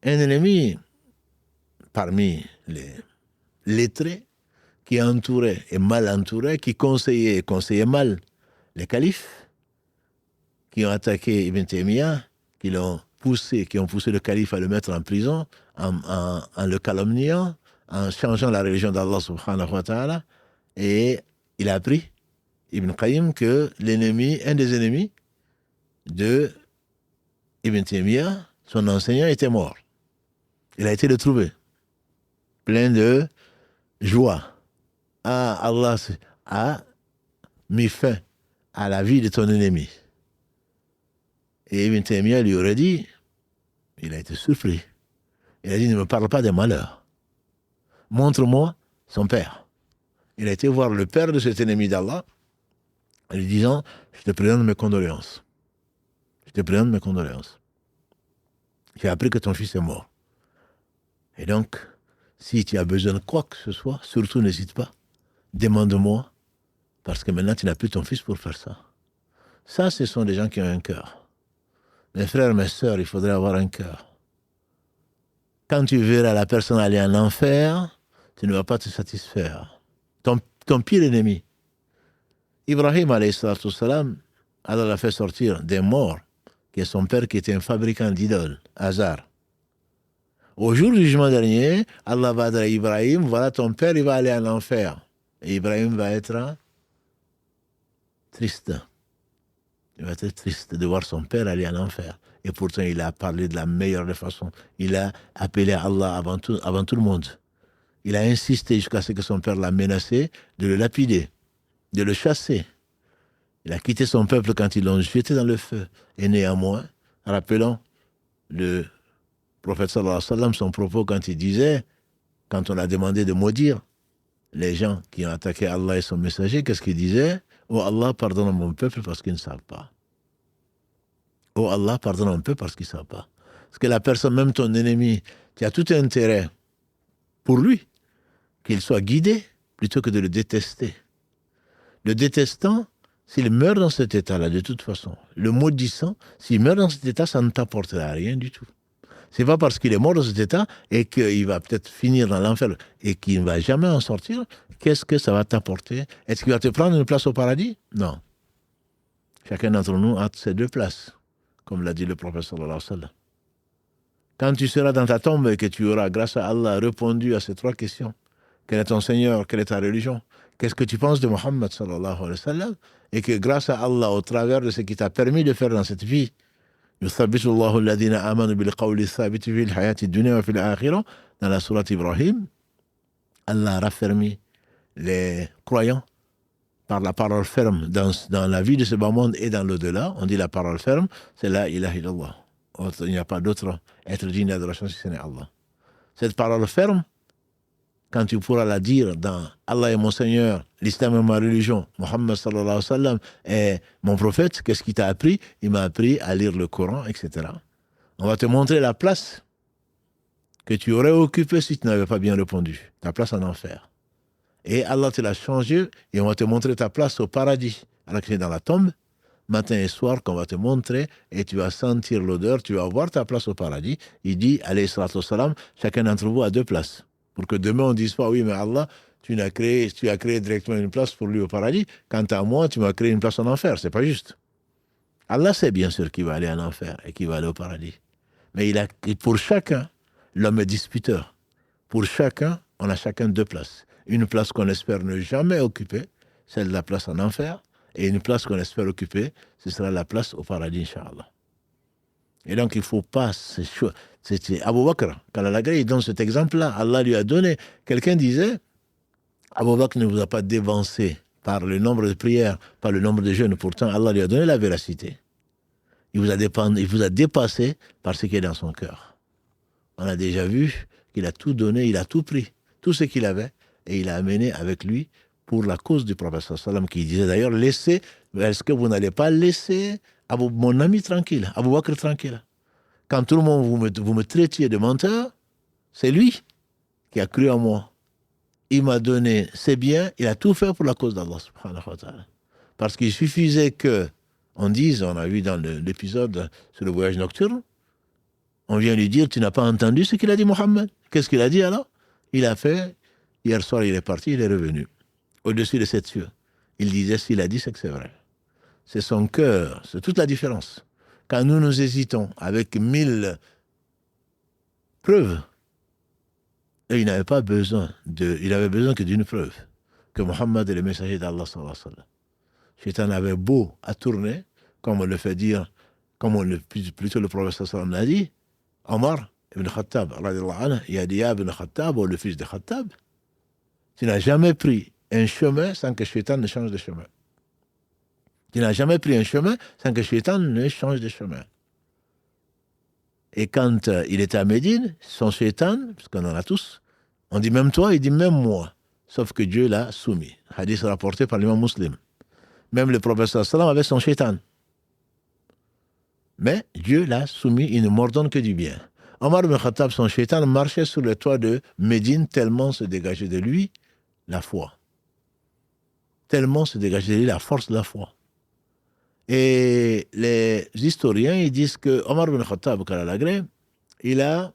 un ennemi parmi les lettrés, qui entourait et mal entouré, qui conseillait et conseillait mal les califes, qui ont attaqué Ibn Taymiyyah, qui ont poussé le calife à le mettre en prison, en le calomniant, en changeant la religion d'Allah subhanahu wa ta'ala. Et il a appris, Ibn Qayyim, que un des ennemis de Ibn Taymiyyah, son enseignant, était mort. Il a été retrouvé, plein de joie. Allah a mis fin à la vie de ton ennemi. Et Ibn Taymiyyah lui aurait dit, il a été surpris. Il a dit, ne me parle pas des malheurs. Montre-moi son père. Il a été voir le père de cet ennemi d'Allah, en lui disant, je te présente mes condoléances. Je te présente mes condoléances. J'ai appris que ton fils est mort. Et donc, si tu as besoin de quoi que ce soit, surtout n'hésite pas. Demande-moi, parce que maintenant tu n'as plus ton fils pour faire ça. Ça, ce sont des gens qui ont un cœur. Mes frères, mes sœurs, il faudrait avoir un cœur. Quand tu verras la personne aller en enfer, tu ne vas pas te satisfaire. Ton pire ennemi. Ibrahim, alayhi salatu wassalam, Allah l'a fait sortir des morts, qui est son père qui était un fabricant d'idoles, Hazar. Au jour du jugement dernier, Allah va dire à Ibrahim, voilà ton père, il va aller en enfer. Et Ibrahim va être triste. Il va être triste de voir son père aller en enfer. Et pourtant, il a parlé de la meilleure des façons. Il a appelé Allah avant tout le monde. Il a insisté jusqu'à ce que son père l'a menacé de le lapider, de le chasser. Il a quitté son peuple quand ils l'ont jeté dans le feu. Et néanmoins, rappelons le prophète sallallahu alayhi wa sallam, son propos quand il disait, quand on a demandé de maudire les gens qui ont attaqué Allah et son messager, qu'est-ce qu'il disait? Oh Allah, pardonne à mon peuple parce qu'ils ne savent pas. Oh Allah, pardonne un peu parce qu'ils ne savent pas. Parce que la personne, même ton ennemi, tu as tout intérêt pour lui, qu'il soit guidé plutôt que de le détester. Le détestant, s'il meurt dans cet état-là, de toute façon, le maudissant, s'il meurt dans cet état, ça ne t'apportera rien du tout. C'est pas parce qu'il est mort dans cet état et qu'il va peut-être finir dans l'enfer et qu'il ne va jamais en sortir, qu'est-ce que ça va t'apporter? Est-ce qu'il va te prendre une place au paradis? Non. Chacun d'entre nous a ses deux places, comme l'a dit le prophète sallallahu alayhi wa sallam. Quand tu seras dans ta tombe et que tu auras, grâce à Allah, répondu à ces trois questions, quel est ton Seigneur, quelle est ta religion, qu'est-ce que tu penses de Mohammed sallallahu alayhi wa sallam, et que grâce à Allah, au travers de ce qui t'a permis de faire dans cette vie, يثبت الله الذين آمنوا بالقول الثابت في الحياة الدنيا وفي الآخرة, dans la sourate Ibrahim, Allah a raffermi les croyants par la parole ferme dans la vie de ce bas monde et dans l'au-delà. On dit la parole ferme, c'est la ilaha illallah. Il n'y a pas d'autre être digne d'adoration si ce n'est Allah. Cette parole ferme, quand tu pourras la dire dans Allah est mon Seigneur, l'islam est ma religion, Mohammed sallallahu alayhi wa sallam est mon prophète, qu'est-ce qu'il t'a appris? Il m'a appris à lire le Coran, etc. On va te montrer la place que tu aurais occupée si tu n'avais pas bien répondu, ta place en enfer. Et Allah te l'a changé et on va te montrer ta place au paradis, alors que c'est dans la tombe, matin et soir qu'on va te montrer et tu vas sentir l'odeur, tu vas voir ta place au paradis. Il dit, alayhi salatu wassalam, chacun d'entre vous a deux places. Pour que demain on ne dise pas, oui, mais Allah, tu as créé directement une place pour lui au paradis. Quant à moi, tu m'as créé une place en enfer. C'est pas juste. Allah sait bien sûr qu'il va aller en enfer et qu'il va aller au paradis. Mais pour chacun, l'homme est disputeur. Pour chacun, on a chacun deux places. Une place qu'on espère ne jamais occuper, celle de la place en enfer, Et une place qu'on espère occuper, ce sera la place au paradis, Inch'Allah. Et donc, il ne faut pas... C'était Abu Bakr, quand il donne cet exemple-là, Allah lui a donné... Quelqu'un disait, Abu Bakr ne vous a pas dévancé par le nombre de prières, par le nombre de jeûnes. Pourtant, Allah lui a donné la véracité. Il vous a dépassé par ce qui est dans son cœur. On a déjà vu qu'il a tout donné, il a tout pris, tout ce qu'il avait, et il a amené avec lui pour la cause du prophète sallam, qui disait d'ailleurs, laissez, est-ce que vous n'allez pas laisser mon ami tranquille, Abu Bakr tranquille? Quand tout le monde vous me traitiez de menteur, c'est lui qui a cru en moi. Il m'a donné ses biens, il a tout fait pour la cause d'Allah subhanahu wa ta'ala. Parce qu'il suffisait que on dise, on a vu dans l'épisode sur le voyage nocturne, on vient lui dire, tu n'as pas entendu ce qu'il a dit Mohammed? Qu'est-ce qu'il a dit alors? Il a fait, hier soir il est parti, il est revenu, au-dessus de cette cieux. Il disait, s'il a dit, c'est que c'est vrai. C'est son cœur, c'est toute la différence. Quand nous hésitons avec 1000 preuves, et il n'avait pas besoin il avait besoin que d'une preuve, que Mohammed est le messager d'Allah sallallahu alayhi wa sallam. Shaitan avait beau à tourner, comme on le fait dire, plutôt le prophète sallallahu l'a dit, Omar ibn Khattab, il a dit, ibn Khattab, ou le fils de Khattab, tu n'as jamais pris un chemin sans que Shaitan ne change de chemin. Tu n'as jamais pris un chemin sans que Shaitan ne change de chemin. Et quand il était à Médine, son Shaitan, parce qu'on en a tous, on dit même toi, il dit même moi, sauf que Dieu l'a soumis. Hadith rapporté par l'imam Muslim. Même le prophète sallam avait son Shaitan. Mais Dieu l'a soumis, il ne m'ordonne que du bien. Omar ibn Khattab, son Shaitan, marchait sur le toit de Médine, tellement se dégageait de lui la foi. Tellement se dégageait de lui la force de la foi. Et les historiens, ils disent que Omar ibn Khattab, il a,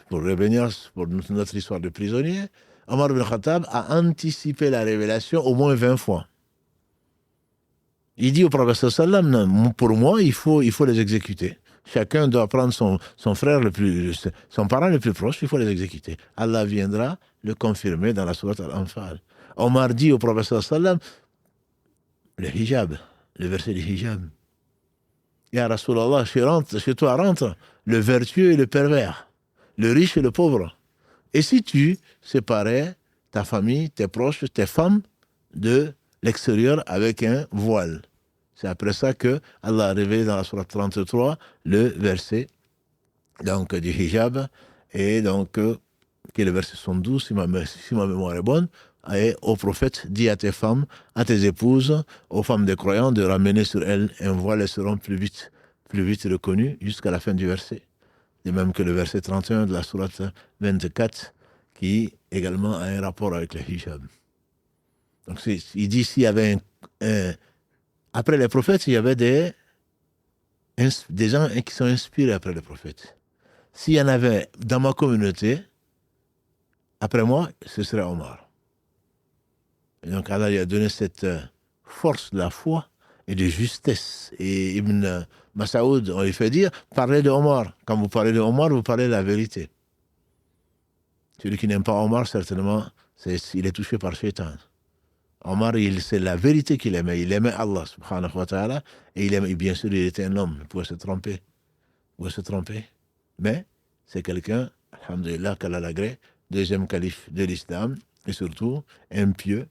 pour revenir pour notre histoire de prisonnier, Omar ibn Khattab a anticipé la révélation au moins 20 fois. Il dit au prophète sallam, pour moi, il faut les exécuter. Chacun doit prendre son frère son parent le plus proche, il faut les exécuter. Allah viendra le confirmer dans la sourate Al-Anfal. Omar dit au prophète sallam, le hijab, le verset du hijab. Ya Rasulallah, chez toi rentre le vertueux et le pervers, le riche et le pauvre. Et si tu séparais ta famille, tes proches, tes femmes de l'extérieur avec un voile. C'est après ça que Allah a révélé dans la sourate 33 le verset donc, du hijab, et donc, qui est le verset 72, si ma mémoire est bonne, et au prophète, dis à tes femmes, à tes épouses, aux femmes des croyants, de ramener sur elles un voile, elles seront plus vite reconnues jusqu'à la fin du verset. De même que le verset 31 de la sourate 24, qui également a un rapport avec le hijab. Donc il dit s'il y avait après les prophètes, il y avait des gens qui sont inspirés après les prophètes. S'il y en avait dans ma communauté, après moi, ce serait Omar. Et donc Allah lui a donné cette force de la foi et de justesse. Et Ibn Mas'ud, on lui fait dire, parlez de Omar. Quand vous parlez de Omar, vous parlez de la vérité. Celui qui n'aime pas Omar, certainement, il est touché par Shaitan. Omar, c'est la vérité qu'il aimait. Il aimait Allah, subhanahu wa ta'ala, et bien sûr, il était un homme. Il pouvait se tromper. Mais c'est quelqu'un, alhamdulillah, qu'Allah l'agrée, deuxième calife de l'islam, et surtout un pieux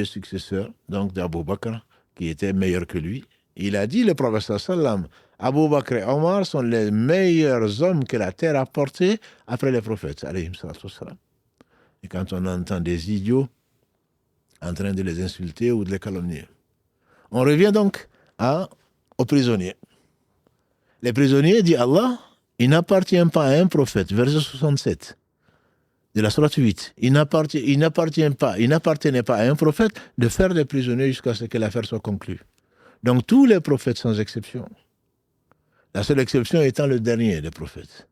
successeur, donc d'Abu Bakr, qui était meilleur que lui. Il a dit, le prophète sallam, Abu Bakr et Omar sont les meilleurs hommes que la terre a portés après les prophètes, alayhim salatu wassalam. Et quand on entend des idiots en train de les insulter ou de les calomnier. On revient donc aux prisonniers. Les prisonniers, dit Allah, il n'appartient pas à un prophète, verset 67 de la sourate 8, il n'appartenait pas à un prophète de faire des prisonniers jusqu'à ce que l'affaire soit conclue. Donc tous les prophètes sans exception, la seule exception étant le dernier des prophètes,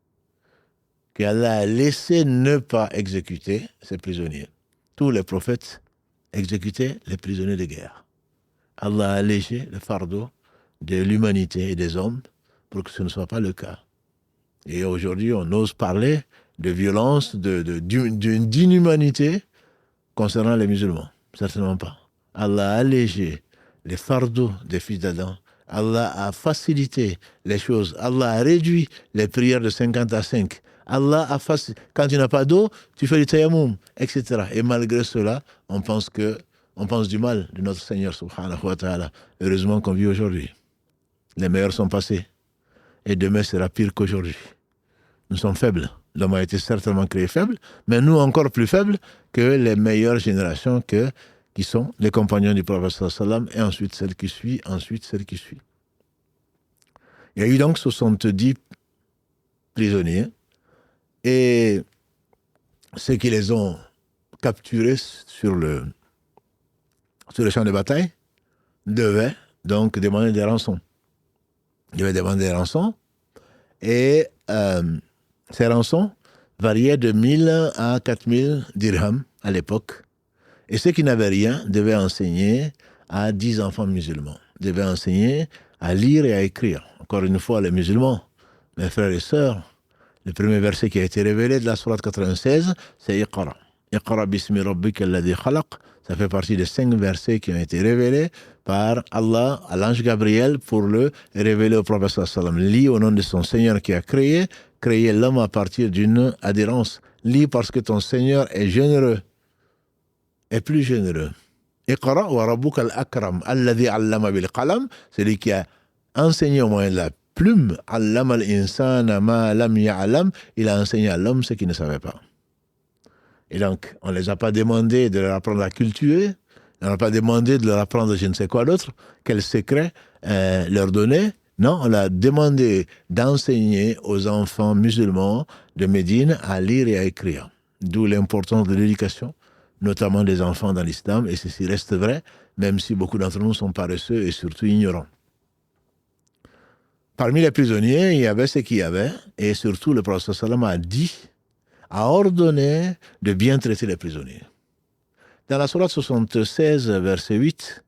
qu'Allah a laissé ne pas exécuter ses prisonniers. Tous les prophètes exécutaient les prisonniers de guerre. Allah a allégé le fardeau de l'humanité et des hommes pour que ce ne soit pas le cas. Et aujourd'hui, on ose parler de violence, d'inhumanité concernant les musulmans. Certainement pas. Allah a allégé les fardeaux des fils d'Adam. Allah a facilité les choses. Allah a réduit les prières de 50 à 5. Allah a facilité. Quand tu n'as pas d'eau, tu fais du tayammum, etc. Et malgré cela, on pense du mal de notre Seigneur subhanahu wa ta'ala. Heureusement qu'on vit aujourd'hui. Les meilleurs sont passés. Et demain sera pire qu'aujourd'hui. Nous sommes faibles. L'homme a été certainement créé faible, mais nous encore plus faibles que les meilleures générations qui sont les compagnons du prophète sallam, et ensuite celle qui suit, ensuite celle qui suit. Il y a eu donc 70 prisonniers, et ceux qui les ont capturés sur le champ de bataille devaient donc demander des rançons. Ils devaient demander des rançons, et ces rançons variaient de 1000 à 4000 dirhams à l'époque. Et ceux qui n'avaient rien devaient enseigner à 10 enfants musulmans. Devaient enseigner à lire et à écrire. Encore une fois, les musulmans, mes frères et sœurs, le premier verset qui a été révélé de la sourate 96, c'est Iqra. Iqra bismi rabbika alladhi khalaq. Ça fait partie des 5 versets qui ont été révélés par Allah à l'ange Gabriel pour le révéler au prophète sallam. Lis au nom de son Seigneur qui a créé l'homme à partir d'une adhérence. Lis parce que ton Seigneur est généreux, est plus généreux. Iqra wa rabbuka al-akram alladhi allama bil qalam, celui qui a enseigné au moyen de la plume, allama al-insana ma lam ya'lam, il a enseigné à l'homme ce qu'il ne savait pas. Et donc, on ne les a pas demandé de leur apprendre à cultiver, on n'a pas demandé de leur apprendre je ne sais quoi d'autre, quel secret leur donner. Non, on a demandé d'enseigner aux enfants musulmans de Médine à lire et à écrire. D'où l'importance de l'éducation, notamment des enfants dans l'islam, et ceci reste vrai, même si beaucoup d'entre nous sont paresseux et surtout ignorants. Parmi les prisonniers, il y avait ce qu'il y avait, et surtout le prophète sallam a ordonné de bien traiter les prisonniers. Dans la sourate 76, verset 8,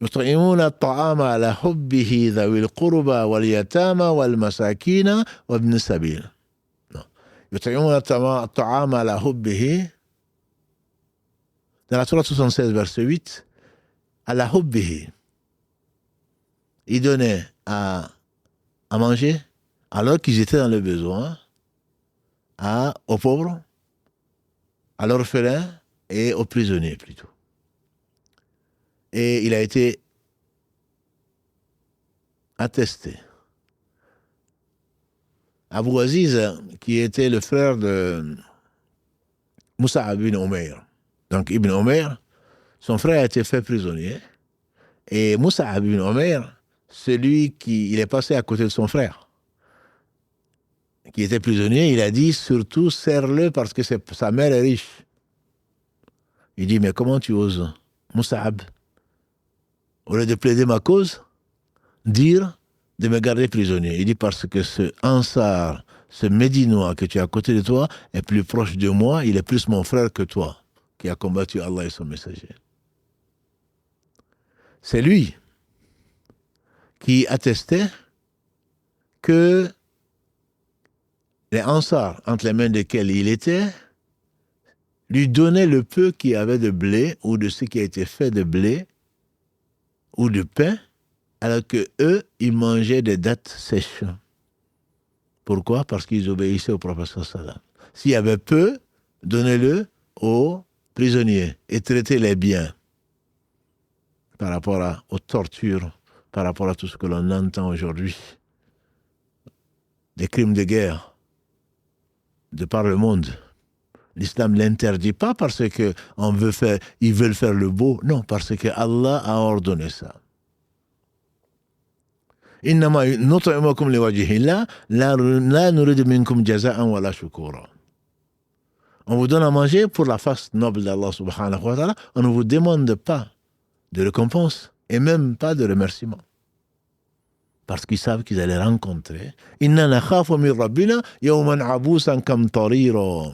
يطعمون الطعام على حبه ذوي القربى واليتامى والمساكين وابن السبيل. يطعمون الطعام على حبه. Dans la sourate 76, verset 8, على حبه, ils donnaient à manger alors qu'ils étaient dans le besoin aux pauvres, à l'orphelin et aux prisonniers plutôt. Et il a été attesté. Abu Aziz, qui était le frère de Mus'ab ibn Umayr. Donc Ibn Umayr, son frère a été fait prisonnier. Et Mus'ab ibn Umayr, il est passé à côté de son frère, qui était prisonnier, il a dit surtout serre-le parce que sa mère est riche. Il dit mais comment tu oses, Mus'ab, au lieu de plaider ma cause, dire de me garder prisonnier. Il dit parce que ce Ansar, ce Médinois que tu as à côté de toi est plus proche de moi, il est plus mon frère que toi, qui a combattu Allah et son messager. C'est lui qui attestait que les Ansar, entre les mains desquels il était, lui donnaient le peu qu'il y avait de blé ou de ce qui a été fait de blé ou de pain, alors que eux, ils mangeaient des dattes sèches. Pourquoi? Parce qu'ils obéissaient au prophète sallam. S'il y avait peu, donnez-le aux prisonniers et traitez-les bien par rapport aux tortures, par rapport à tout ce que l'on entend aujourd'hui. Des crimes de guerre de par le monde. L'islam ne l'interdit pas parce qu'ils veulent faire le beau, non, parce que Allah a ordonné ça. Innama nut'imukum liwajhillah la nuridu minkum jaza'an wala shukura. On vous donne à manger pour la face noble d'Allah subhanahu wa ta'ala, on ne vous demande pas de récompense et même pas de remerciement. Parce qu'ils savent qu'ils allaient rencontrer. Inna nakhafu min rabbina yawman abusan kamtarira.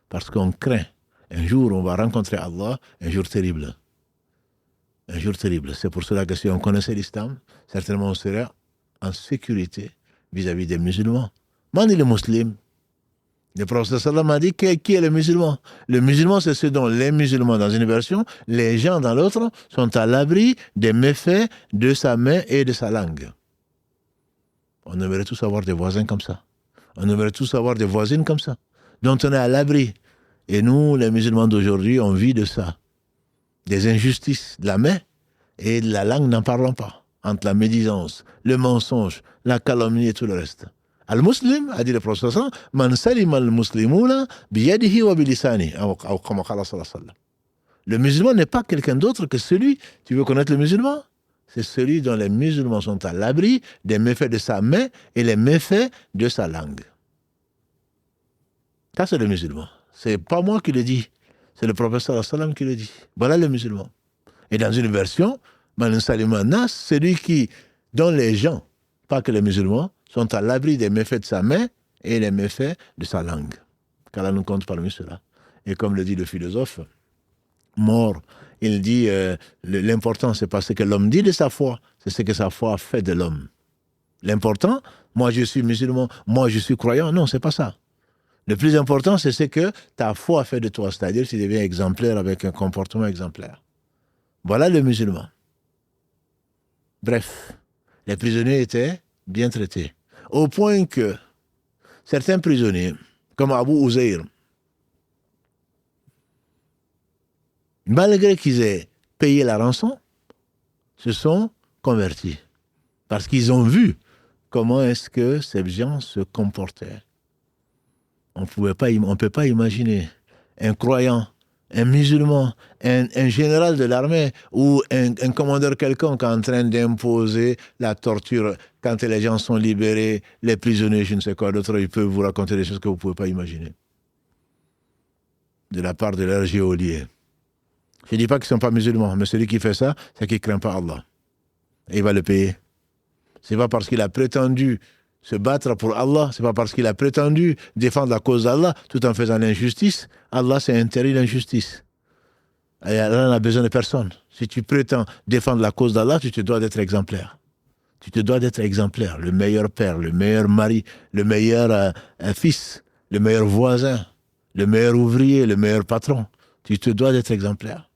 Parce qu'on craint. Un jour, on va rencontrer Allah, un jour terrible. Un jour terrible. C'est pour cela que si on connaissait l'islam, certainement on serait en sécurité vis-à-vis des musulmans. Man est le musulman? Le prophète sallam a dit qui est le musulman? Le musulman, c'est ce dont les musulmans, dans une version, les gens dans l'autre, sont à l'abri des méfaits de sa main et de sa langue. On aimerait tous avoir des voisins comme ça. On aimerait tous avoir des voisines comme ça, dont on est à l'abri. Et nous, les musulmans d'aujourd'hui, on vit de ça. Des injustices de la main et de la langue, n'en parlons pas. Entre la médisance, le mensonge, la calomnie et tout le reste. Al-Muslim, a dit le prophète, man salima al-muslimuna biyadihi wa bilisani. Le musulman n'est pas quelqu'un d'autre que celui, tu veux connaître le musulman? C'est celui dont les musulmans sont à l'abri des méfaits de sa main et les méfaits de sa langue. Ça, c'est le musulman. C'est pas moi qui le dis. C'est le prophète sallam qui le dit. Voilà le musulman. Et dans une version, man salima nas, celui qui, dont les gens, pas que les musulmans, sont à l'abri des méfaits de sa main et les méfaits de sa langue. Qu'Allah nous compte parmi cela. Et comme le dit le philosophe, mort, il dit l'important, c'est pas ce que l'homme dit de sa foi, c'est ce que sa foi fait de l'homme. L'important, moi je suis musulman, moi je suis croyant, non, c'est pas ça. Le plus important, c'est ce que ta foi fait de toi, c'est-à-dire tu deviens exemplaire avec un comportement exemplaire. Voilà le musulman. Bref, les prisonniers étaient bien traités. Au point que certains prisonniers, comme Abu Uzair, malgré qu'ils aient payé la rançon, se sont convertis. Parce qu'ils ont vu comment est-ce que ces gens se comportaient. On ne peut pas imaginer un croyant, un musulman, un général de l'armée ou un commandeur quelconque en train d'imposer la torture quand les gens sont libérés, les prisonniers, je ne sais quoi d'autre, ils peuvent vous raconter des choses que vous ne pouvez pas imaginer. De la part de leurs geôliers. Je ne dis pas qu'ils ne sont pas musulmans, mais celui qui fait ça, c'est qu'il ne craint pas Allah. Et il va le payer. Ce n'est pas parce qu'il a prétendu se battre pour Allah, ce n'est pas parce qu'il a prétendu défendre la cause d'Allah tout en faisant l'injustice. Allah s'est interdit l'injustice. Et Allah n'a besoin de personne. Si tu prétends défendre la cause d'Allah, tu te dois d'être exemplaire. Tu te dois d'être exemplaire. Le meilleur père, le meilleur mari, le meilleur fils, le meilleur voisin, le meilleur ouvrier, le meilleur patron. Tu te dois d'être exemplaire.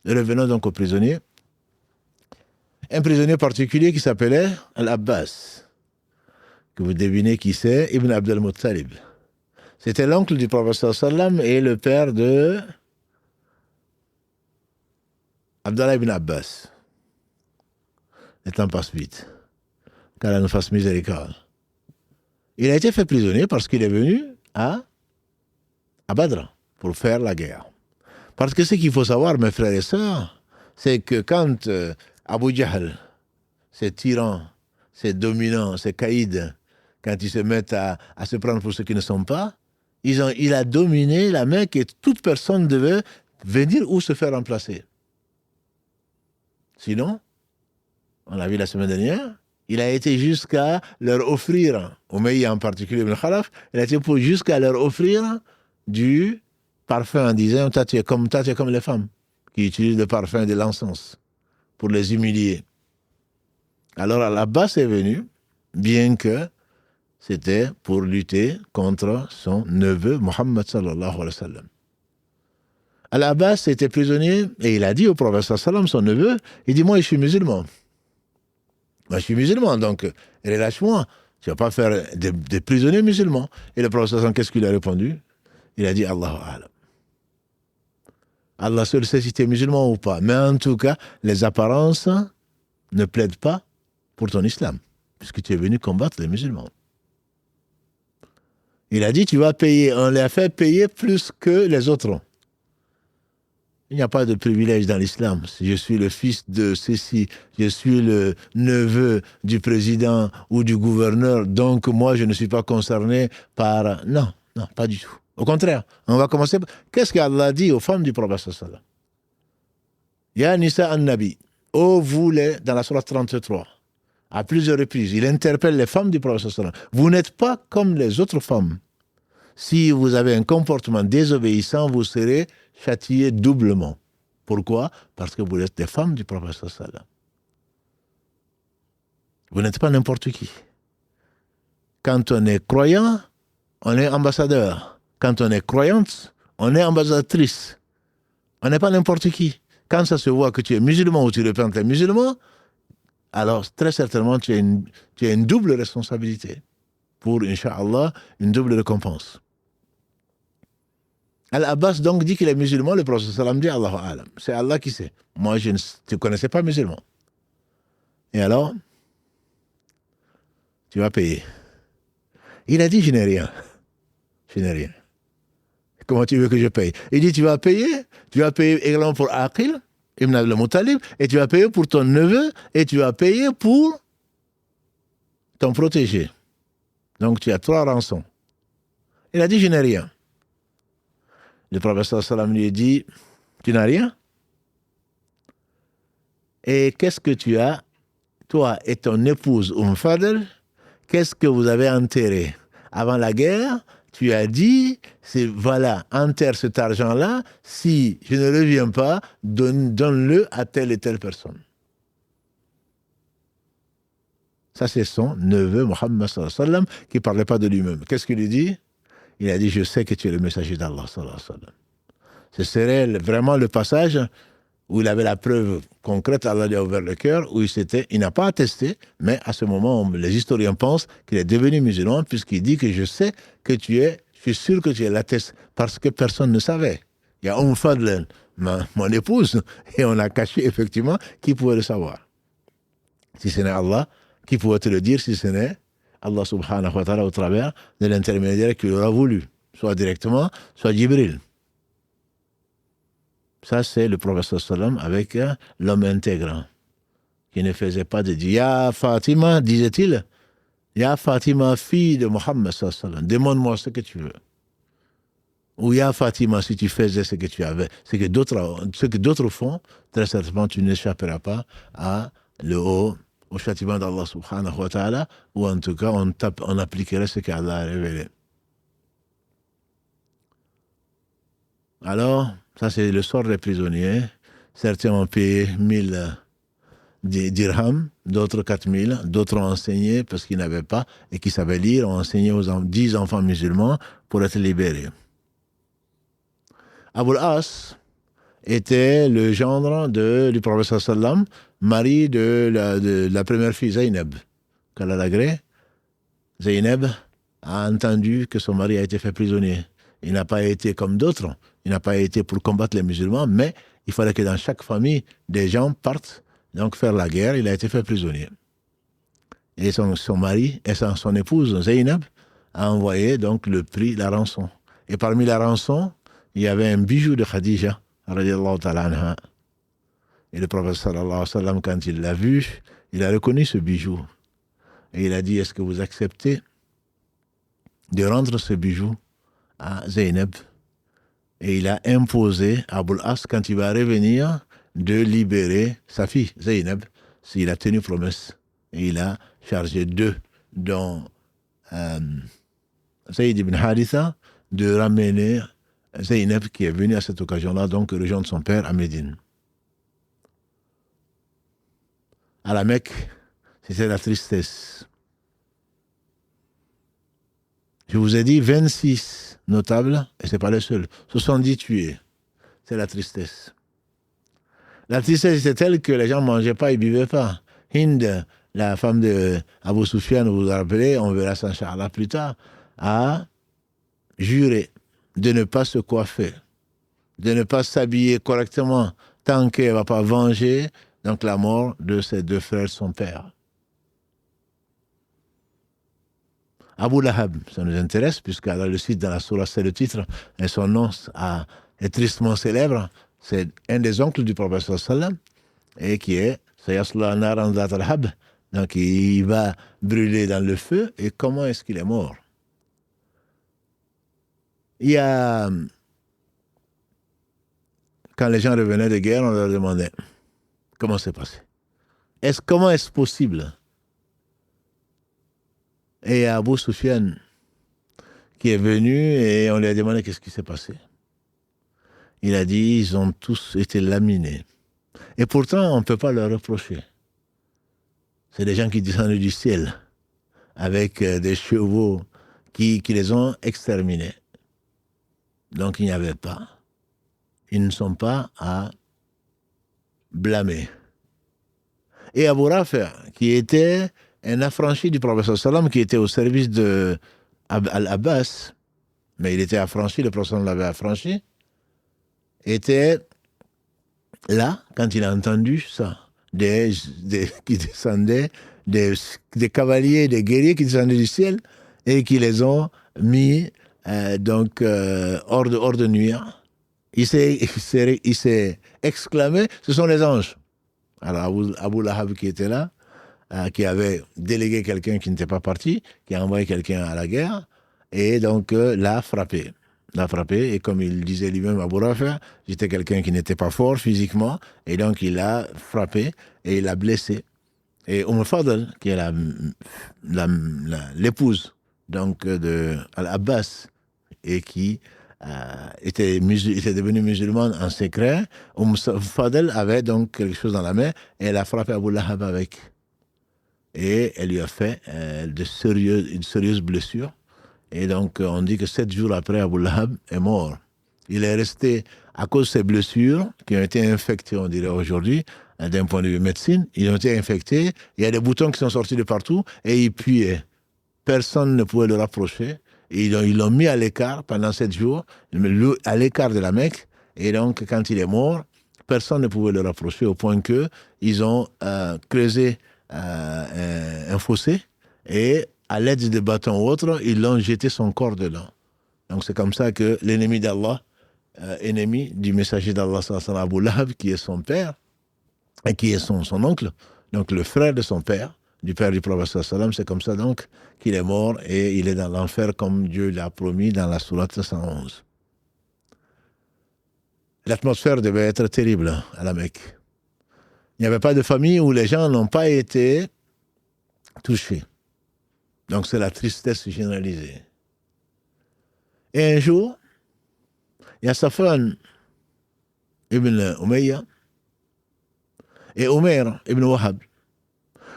Et revenons donc aux prisonniers. Un prisonnier particulier qui s'appelait Al-Abbas, que vous devinez qui c'est, Ibn Abd al-Muttalib. C'était l'oncle du prophète sallam et le père de Abdallah ibn Abbas. Le temps passe vite, qu'Allah nous fasse miséricorde. Il a été fait prisonnier parce qu'il est venu à Badr pour faire la guerre. Parce que ce qu'il faut savoir, mes frères et sœurs, c'est que quand Abu Jahl, ces tyrans, ces dominants, ces caïds, quand ils se mettent à se prendre pour ceux qui ne sont pas, il a dominé la Mecque et toute personne devait venir ou se faire remplacer. Sinon, on l'a vu la semaine dernière, il a été jusqu'à leur offrir, Umayya en particulier, Ibn Khalaf, il a été jusqu'à leur offrir du parfum en disant, toi tu es comme les femmes qui utilisent le parfum de l'encens pour les humilier. Alors Al-Abbas est venu, bien que c'était pour lutter contre son neveu Muhammad sallallahu alayhi wa sallam. Al-Abbas était prisonnier et il a dit au prophète sallam, son neveu, il dit, moi je suis musulman. Moi je suis musulman, donc relâche-moi. Tu ne vas pas faire des prisonniers musulmans. Et le prophète sallam, qu'est-ce qu'il a répondu? Il a dit, Allahu a'lam. Allah seul sait si tu es musulman ou pas. Mais en tout cas, les apparences ne plaident pas pour ton islam, puisque tu es venu combattre les musulmans. Il a dit, tu vas payer. On les a fait payer plus que les autres. Il n'y a pas de privilège dans l'islam. Je suis le fils de ceci, je suis le neveu du président ou du gouverneur, donc moi je ne suis pas concerné par... Non, pas du tout. Au contraire, on va commencer... Qu'est-ce qu'Allah dit aux femmes du prophète sallallahu alayhi wa sallam? Ya Nisa an-Nabi, ô vous les, dans la sourate 33, à plusieurs reprises, il interpelle les femmes du prophète sallallahu alayhi wa sallam. Vous n'êtes pas comme les autres femmes. Si vous avez un comportement désobéissant, vous serez châtiés doublement. Pourquoi? Parce que vous êtes des femmes du prophète sallallahu alayhi wa sallam. Vous n'êtes pas n'importe qui. Quand on est croyant, on est ambassadeur. Quand on est croyante, on est ambassadrice. On n'est pas n'importe qui. Quand ça se voit que tu es musulman ou tu représentes les musulmans, alors très certainement tu as une double responsabilité pour, Inch'Allah, une double récompense. Al-Abbas donc dit qu'il est musulman, le prophète sallam dit Allahu Alam. C'est Allah qui sait. Moi, je ne connaissais pas musulman. Et alors, tu vas payer. Il a dit, je n'ai rien. Je n'ai rien. Comment tu veux que je paye? Il dit, tu vas payer également pour Aqil, Ibn al-Muttalib, et tu vas payer pour ton neveu, et tu vas payer pour ton protégé. Donc tu as 3 rançons. Il a dit, je n'ai rien. Le prophète sallam lui dit, tu n'as rien? Et qu'est-ce que tu as, toi et ton épouse Fadl, qu'est-ce que vous avez enterré? Avant la guerre, tu as dit, voilà, enterre cet argent-là, si je ne reviens pas, donne-le à telle et telle personne. Ça, c'est son neveu, Mohammed sallallahu alayhi wa sallam, qui ne parlait pas de lui-même. Qu'est-ce qu'il lui dit? Il a dit, je sais que tu es le messager d'Allah sallallahu alayhi wa sallam. Ce serait vraiment le passage où il avait la preuve concrète, Allah lui a ouvert le cœur, où il n'a pas attesté, mais à ce moment, les historiens pensent qu'il est devenu musulman, puisqu'il dit que je sais que je suis sûr que tu es l'atteste, parce que personne ne savait. Il y a Fadl, mon épouse, et on a caché effectivement qui pouvait le savoir. Si ce n'est Allah, qui pouvait te le dire, si ce n'est Allah subhanahu wa ta'ala au travers de l'intermédiaire qu'il aura voulu, soit directement, soit Jibril. Ça, c'est le prophète sallam avec l'homme intègre, qui ne faisait pas de dire, Ya Fatima, disait-il, Ya Fatima, fille de Mohammed sallam, demande-moi ce que tu veux. Ou Ya Fatima, si tu faisais ce que tu avais, ce que d'autres font, très certainement tu n'échapperas pas au châtiment d'Allah subhanahu wa ta'ala, ou en tout cas on appliquerait ce qu'Allah a révélé. Alors, ça c'est le sort des prisonniers. Certains ont payé 1000 dirhams, d'autres 4000, d'autres ont enseigné parce qu'ils n'avaient pas et qui savaient lire, ont enseigné aux 10 enfants musulmans pour être libérés. Abul As était le gendre du prophète sallam, mari de la première fille Zaynab. Qu'Allah l'agrée, Zaynab a entendu que son mari a été fait prisonnier. Il n'a pas été comme d'autres, il n'a pas été pour combattre les musulmans, mais il fallait que dans chaque famille, des gens partent donc faire la guerre. Il a été fait prisonnier. Et son mari et son épouse Zaynab a envoyé donc le prix, la rançon. Et parmi la rançon, il y avait un bijou de Khadija, radiyallahu ta'ala anha. Et le prophète sallallahu alayhi wa sallam, quand il l'a vu, il a reconnu ce bijou. Et il a dit, est-ce que vous acceptez de rendre ce bijou à Zaynab? Et il a imposé à Abul As, quand il va revenir, de libérer sa fille, Zaynab, s'il a tenu promesse. Et il a chargé d'eux, dont Zayd ibn Haritha, de ramener Zaynab, qui est venue à cette occasion-là, donc rejoindre son père à Médine. À la Mecque, c'était la tristesse. Je vous ai dit 26 notables, et ce n'est pas les seuls. 70 tués. C'est la tristesse. La tristesse était telle que les gens ne mangeaient pas, ils ne buvaient pas. Hind, la femme de Abu Sufyan, vous vous rappelez, on verra ça Inch'Allah plus tard, a juré de ne pas se coiffer, de ne pas s'habiller correctement tant qu'elle ne va pas venger donc la mort de ses 2 frères, son père. Abu Lahab, ça nous intéresse, puisqu'elle le cite dans la sourate, c'est le titre, et son nom est tristement célèbre. C'est un des oncles du prophète sallam, et qui est Sayasla Naran Zat al-Hab. Donc il va brûler dans le feu, et comment est-ce qu'il est mort? Il y a... Quand les gens revenaient de guerre, on leur demandait comment c'est passé. Comment est-ce possible? Et Abu Sufyan, qui est venu, et on lui a demandé qu'est-ce qui s'est passé. Il a dit, ils ont tous été laminés. Et pourtant, on ne peut pas leur reprocher. C'est des gens qui descendent du ciel, avec des chevaux qui les ont exterminés. Donc il n'y avait pas. Ils ne sont pas à blâmer. Et Abu Rafi', qui était un affranchi du prophète sallam, qui était au service de Al-Abbas, mais il était affranchi, le prophète l'avait affranchi, était là quand il a entendu ça, qui descendaient, des cavaliers, des guerriers qui descendaient du ciel et qui les ont mis hors de nuire. Il s'est exclamé, ce sont les anges. Alors Abu Lahab qui était là, qui avait délégué quelqu'un qui n'était pas parti, qui a envoyé quelqu'un à la guerre, et donc l'a frappé. Et comme il disait lui-même, Abu Rafi', j'étais quelqu'un qui n'était pas fort physiquement, et donc il l'a frappé et il l'a blessé. Et Fadl, qui est l'épouse donc de Al-Abbas, et qui était devenue musulmane en secret, Fadl avait donc quelque chose dans la main, et elle a frappé Abu Lahab avec. Et elle lui a fait une sérieuse blessure. Et donc, on dit que 7 jours après, Abu Lahab est mort. Il est resté, à cause de ces blessures, qui ont été infectées, on dirait aujourd'hui, d'un point de vue médecine, ils ont été infectés, il y a des boutons qui sont sortis de partout, et ils puaient. Personne ne pouvait le rapprocher. Et ils l'ont mis à l'écart pendant 7 jours, à l'écart de la Mecque. Et donc, quand il est mort, personne ne pouvait le rapprocher, au point qu'ils ont creusé un fossé, et à l'aide de bâtons ou autres, ils l'ont jeté son corps dedans. Donc c'est comme ça que l'ennemi d'Allah, ennemi du messager d'Allah, Abu Lahab, qui est son père, et qui est son oncle, donc le frère de son père, du père du prophète, c'est comme ça donc qu'il est mort, et il est dans l'enfer comme Dieu l'a promis dans la sourate 111. L'atmosphère devait être terrible à la Mecque. Il n'y avait pas de famille où les gens n'ont pas été touchés. Donc c'est la tristesse généralisée. Et un jour, il y a Safwan ibn Umayya et Omer ibn Wahab.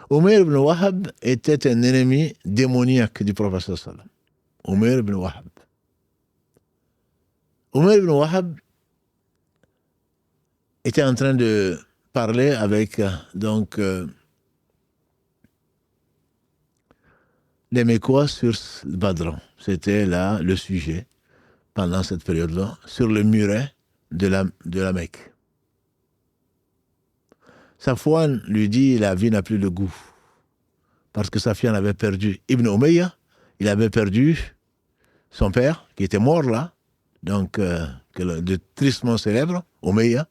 Omer ibn Wahab était un ennemi démoniaque du prophète sallam. Omer ibn Wahab. Omer ibn Wahab était en train de parler avec les Mécois sur le Badran. C'était là le sujet, pendant cette période-là, sur le muret de la Mecque. Safwan lui dit, la vie n'a plus de goût. Parce que Safwan avait perdu Ibn Umayya, il avait perdu son père, qui était mort là, donc de tristement célèbre, Umayya.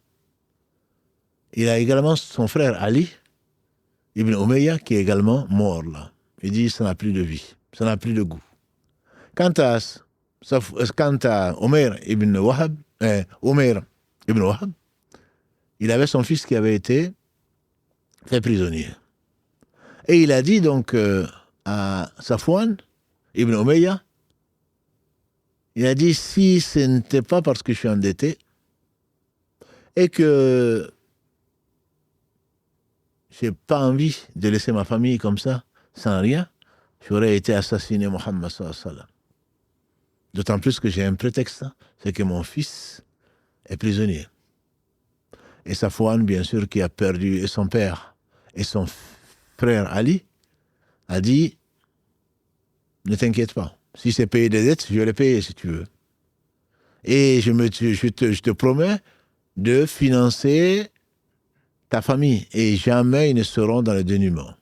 Il a également son frère Ali, Ibn Umayya, qui est également mort là. Il dit, ça n'a plus de vie, ça n'a plus de goût. Quant à Omer ibn Wahab, il avait son fils qui avait été fait prisonnier. Et il a dit donc à Safwan ibn Umayya, il a dit, si ce n'était pas parce que je suis endetté et que j'ai pas envie de laisser ma famille comme ça, sans rien, j'aurais été assassiné Muhammad sallallahu alayhi wa sallam. D'autant plus que j'ai un prétexte, c'est que mon fils est prisonnier. Et Safwan, bien sûr, qui a perdu son père et son frère Ali, a dit, ne t'inquiète pas, si c'est payer des dettes, je vais les payer si tu veux. Et je te promets de financer ta famille, et jamais ils ne seront dans le dénuement,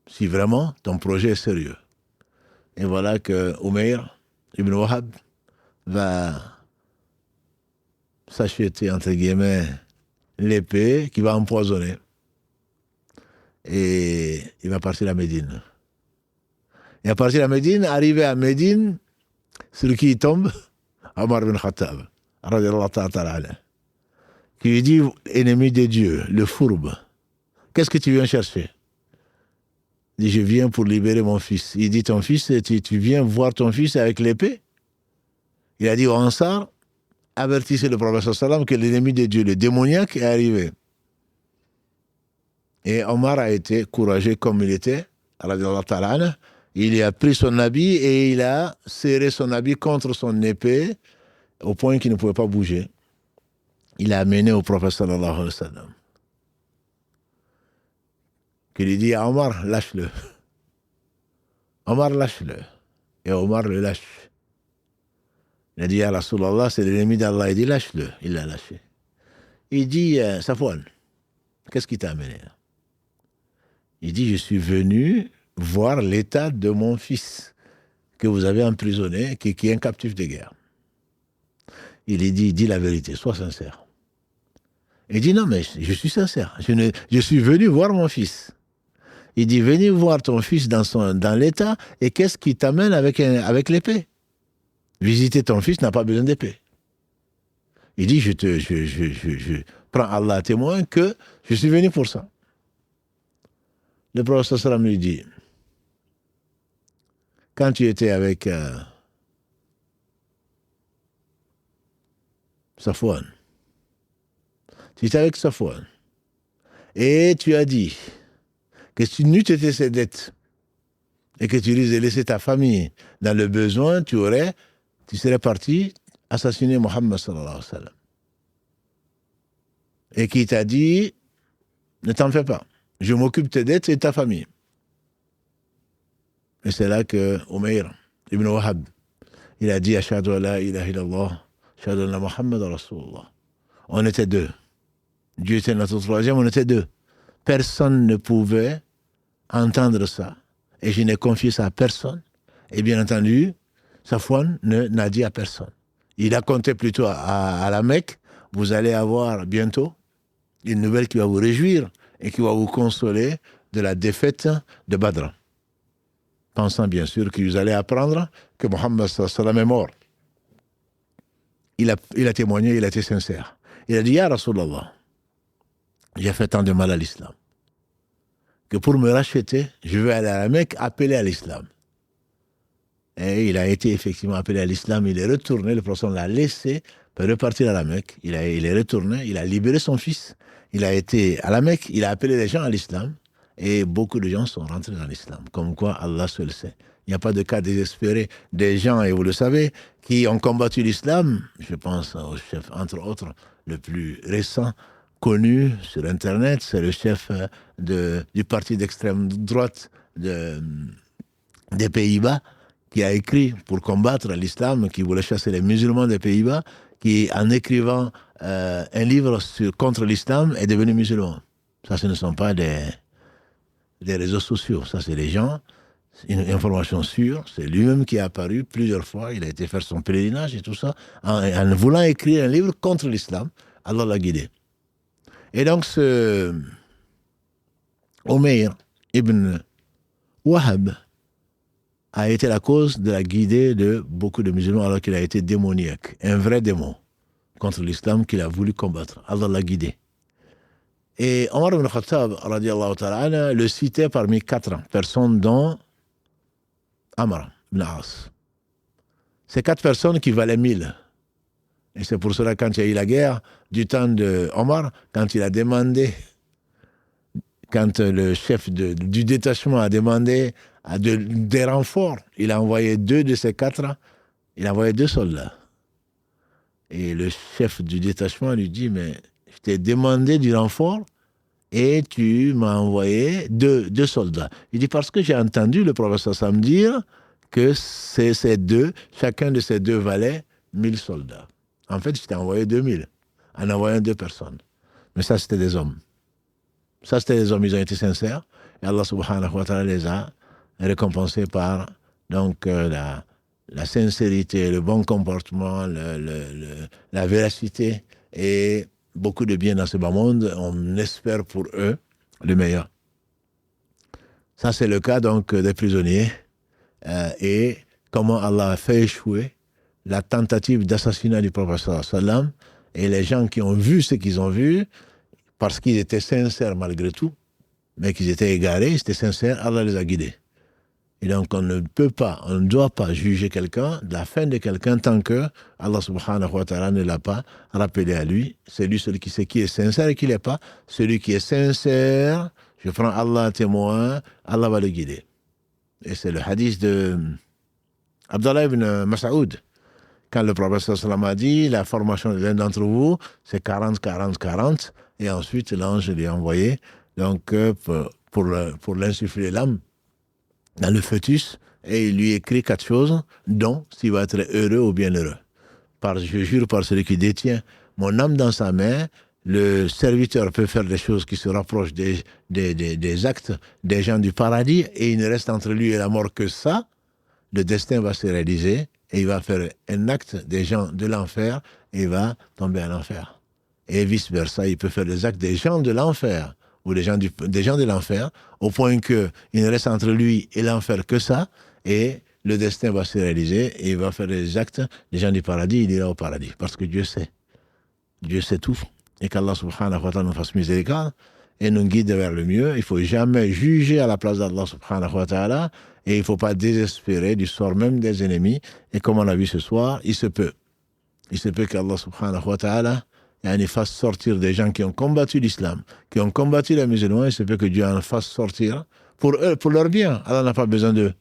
si vraiment ton projet est sérieux. Et voilà que Omer ibn Wahab va s'acheter, entre guillemets, l'épée qui va empoisonner. Et il va partir à Médine. Et à partir de Médine, arrivé à Médine, celui qui tombe, Omar ibn Khattab, radiallahu ta'ala, qui lui dit, ennemi de Dieu, le fourbe, qu'est-ce que tu viens chercher? Il dit, je viens pour libérer mon fils. Il dit, ton fils, tu viens voir ton fils avec l'épée? Il a dit, au Ansar, avertissez le prophète sallam que l'ennemi de Dieu, le démoniaque, est arrivé. Et Omar a été courageux comme il était, radiallahu ta'ala, Il a pris son habit et il a serré son habit contre son épée au point qu'il ne pouvait pas bouger. Il a amené au prophète sallallahu alayhi wa sallam. Qui lui dit à Omar, lâche-le. Omar, lâche-le. Et Omar le lâche. Il a dit à Rasulallah, c'est l'ennemi d'Allah. Il dit, lâche-le. Il l'a lâché. Il dit, Safwan, qu'est-ce qui t'a amené là? Il dit, je suis venu voir l'état de mon fils que vous avez emprisonné, qui est un captif de guerre. Il lui dit, dis la vérité, sois sincère. Il dit, non, mais je suis sincère. Je suis venu voir mon fils. Il dit, venez voir ton fils dans l'état, et qu'est-ce qui t'amène avec l'épée? Visiter ton fils n'a pas besoin d'épée. Il dit, je prends Allah à témoin que je suis venu pour ça. Le prophète sallam lui dit, quand tu étais avec Safwan, tu étais avec Safwan, et tu as dit que si tu n'eût été ses dettes, et que tu lui as laissé ta famille dans le besoin, tu serais parti assassiner Mohammed sallallahu alayhi wa sallam. Et qui t'a dit, ne t'en fais pas, je m'occupe de tes dettes et de ta famille. Et c'est là que Umayr ibn Wahab, il a dit, Ashhadu an la ilaha illallah, Ashhadu anna Muhammad Rasulullah. On était deux. Dieu était notre troisième, on était deux. Personne ne pouvait entendre ça. Et je n'ai confié ça à personne. Et bien entendu, Safwan n'a dit à personne. Il a compté plutôt à la Mecque, vous allez avoir bientôt une nouvelle qui va vous réjouir et qui va vous consoler de la défaite de Badr. Pensant bien sûr que vous allez apprendre que Mohammed sallam est mort. Il a témoigné, il a été sincère. Il a dit, Ya Rasulallah, j'ai fait tant de mal à l'islam, que pour me racheter, je vais aller à la Mecque appeler à l'islam. Et il a été effectivement appelé à l'islam, il est retourné, le prophète l'a laissé pour repartir à la Mecque. Il est retourné, il a libéré son fils, il a été à la Mecque, il a appelé les gens à l'islam, et beaucoup de gens sont rentrés dans l'islam. Comme quoi, Allah seul sait. Il n'y a pas de cas désespéré des gens, et vous le savez, qui ont combattu l'islam. Je pense au chef, entre autres, le plus récent, connu sur Internet, c'est le chef du parti d'extrême droite des Pays-Bas, qui a écrit pour combattre l'islam, qui voulait chasser les musulmans des Pays-Bas, qui, en écrivant un livre contre l'islam, est devenu musulman. Ça, ce ne sont pas des réseaux sociaux. Ça, c'est les gens, une information sûre. C'est lui-même qui est apparu plusieurs fois. Il a été faire son pèlerinage et tout ça, en voulant écrire un livre contre l'islam. Allah l'a guidé. Et donc, ce Umayr ibn Wahab a été la cause de la guidée de beaucoup de musulmans alors qu'il a été démoniaque, un vrai démon contre l'islam qu'il a voulu combattre. Allah l'a guidé. Et Omar ibn Khattab radiallahu ta'ala le citait parmi 4 personnes, dont Amr ibn As. Ces 4 personnes qui valaient 1000. Et c'est pour cela, quand il y a eu la guerre du temps de Omar, quand il a demandé, quand le chef du détachement a demandé des renforts, il a envoyé 2 de ces 4, il a envoyé 2 soldats. Et le chef du détachement lui dit, mais je t'ai demandé du renfort et tu m'as envoyé 2 soldats. Il dit, parce que j'ai entendu le professeur Sam dire que chacun de ces 2 valait 1000 soldats. En fait, je t'ai envoyé 2000 en envoyant 2 personnes. Mais ça, c'était des hommes. Ça, c'était des hommes, ils ont été sincères. Et Allah subhanahu wa ta'ala les a récompensés par donc, la sincérité, le bon comportement, la véracité et beaucoup de bien dans ce bas monde. On espère pour eux le meilleur. Ça, c'est le cas donc des prisonniers et comment Allah a fait échouer la tentative d'assassinat du prophète sallallahu alayhi wa sallam, et les gens qui ont vu ce qu'ils ont vu, parce qu'ils étaient sincères malgré tout, mais qu'ils étaient égarés, ils étaient sincères, Allah les a guidés. Et donc on ne doit pas juger quelqu'un, de la fin de quelqu'un, tant que Allah subhanahu wa ta'ala ne l'a pas rappelé à lui. C'est lui celui qui sait qui est sincère et qui ne l'est pas. Celui qui est sincère, je prends Allah à témoin, Allah va le guider. Et c'est le hadith de Abdallah ibn Mas'ud. Quand le prophète sallallahu alayhi wa sallam a dit, la formation de l'un d'entre vous, c'est 40, 40, 40. Et ensuite, l'ange lui a envoyé donc, pour l'insuffler l'âme dans le fœtus. Et il lui écrit 4 choses, dont s'il va être heureux ou bienheureux. Je jure par celui qui détient mon âme dans sa main, le serviteur peut faire des choses qui se rapprochent des actes des gens du paradis, et il ne reste entre lui et la mort que ça. Le destin va se réaliser, et il va faire un acte des gens de l'enfer, et il va tomber en enfer. Et vice-versa, il peut faire des actes des gens de l'enfer, ou des gens de l'enfer, au point qu'il ne reste entre lui et l'enfer que ça, et le destin va se réaliser, et il va faire des actes des gens du paradis, il ira au paradis, parce que Dieu sait tout, et qu'Allah subhanahu wa ta'ala nous fasse miséricorde, et nous guide vers le mieux. Il ne faut jamais juger à la place d'Allah subhanahu wa ta'ala, et il ne faut pas désespérer du sort même des ennemis, et comme on l'a vu ce soir, il se peut qu'Allah subhanahu wa ta'ala fasse sortir des gens qui ont combattu l'islam, qui ont combattu les musulmans, il se peut que Dieu en fasse sortir pour eux, pour leur bien. Allah n'a pas besoin d'eux.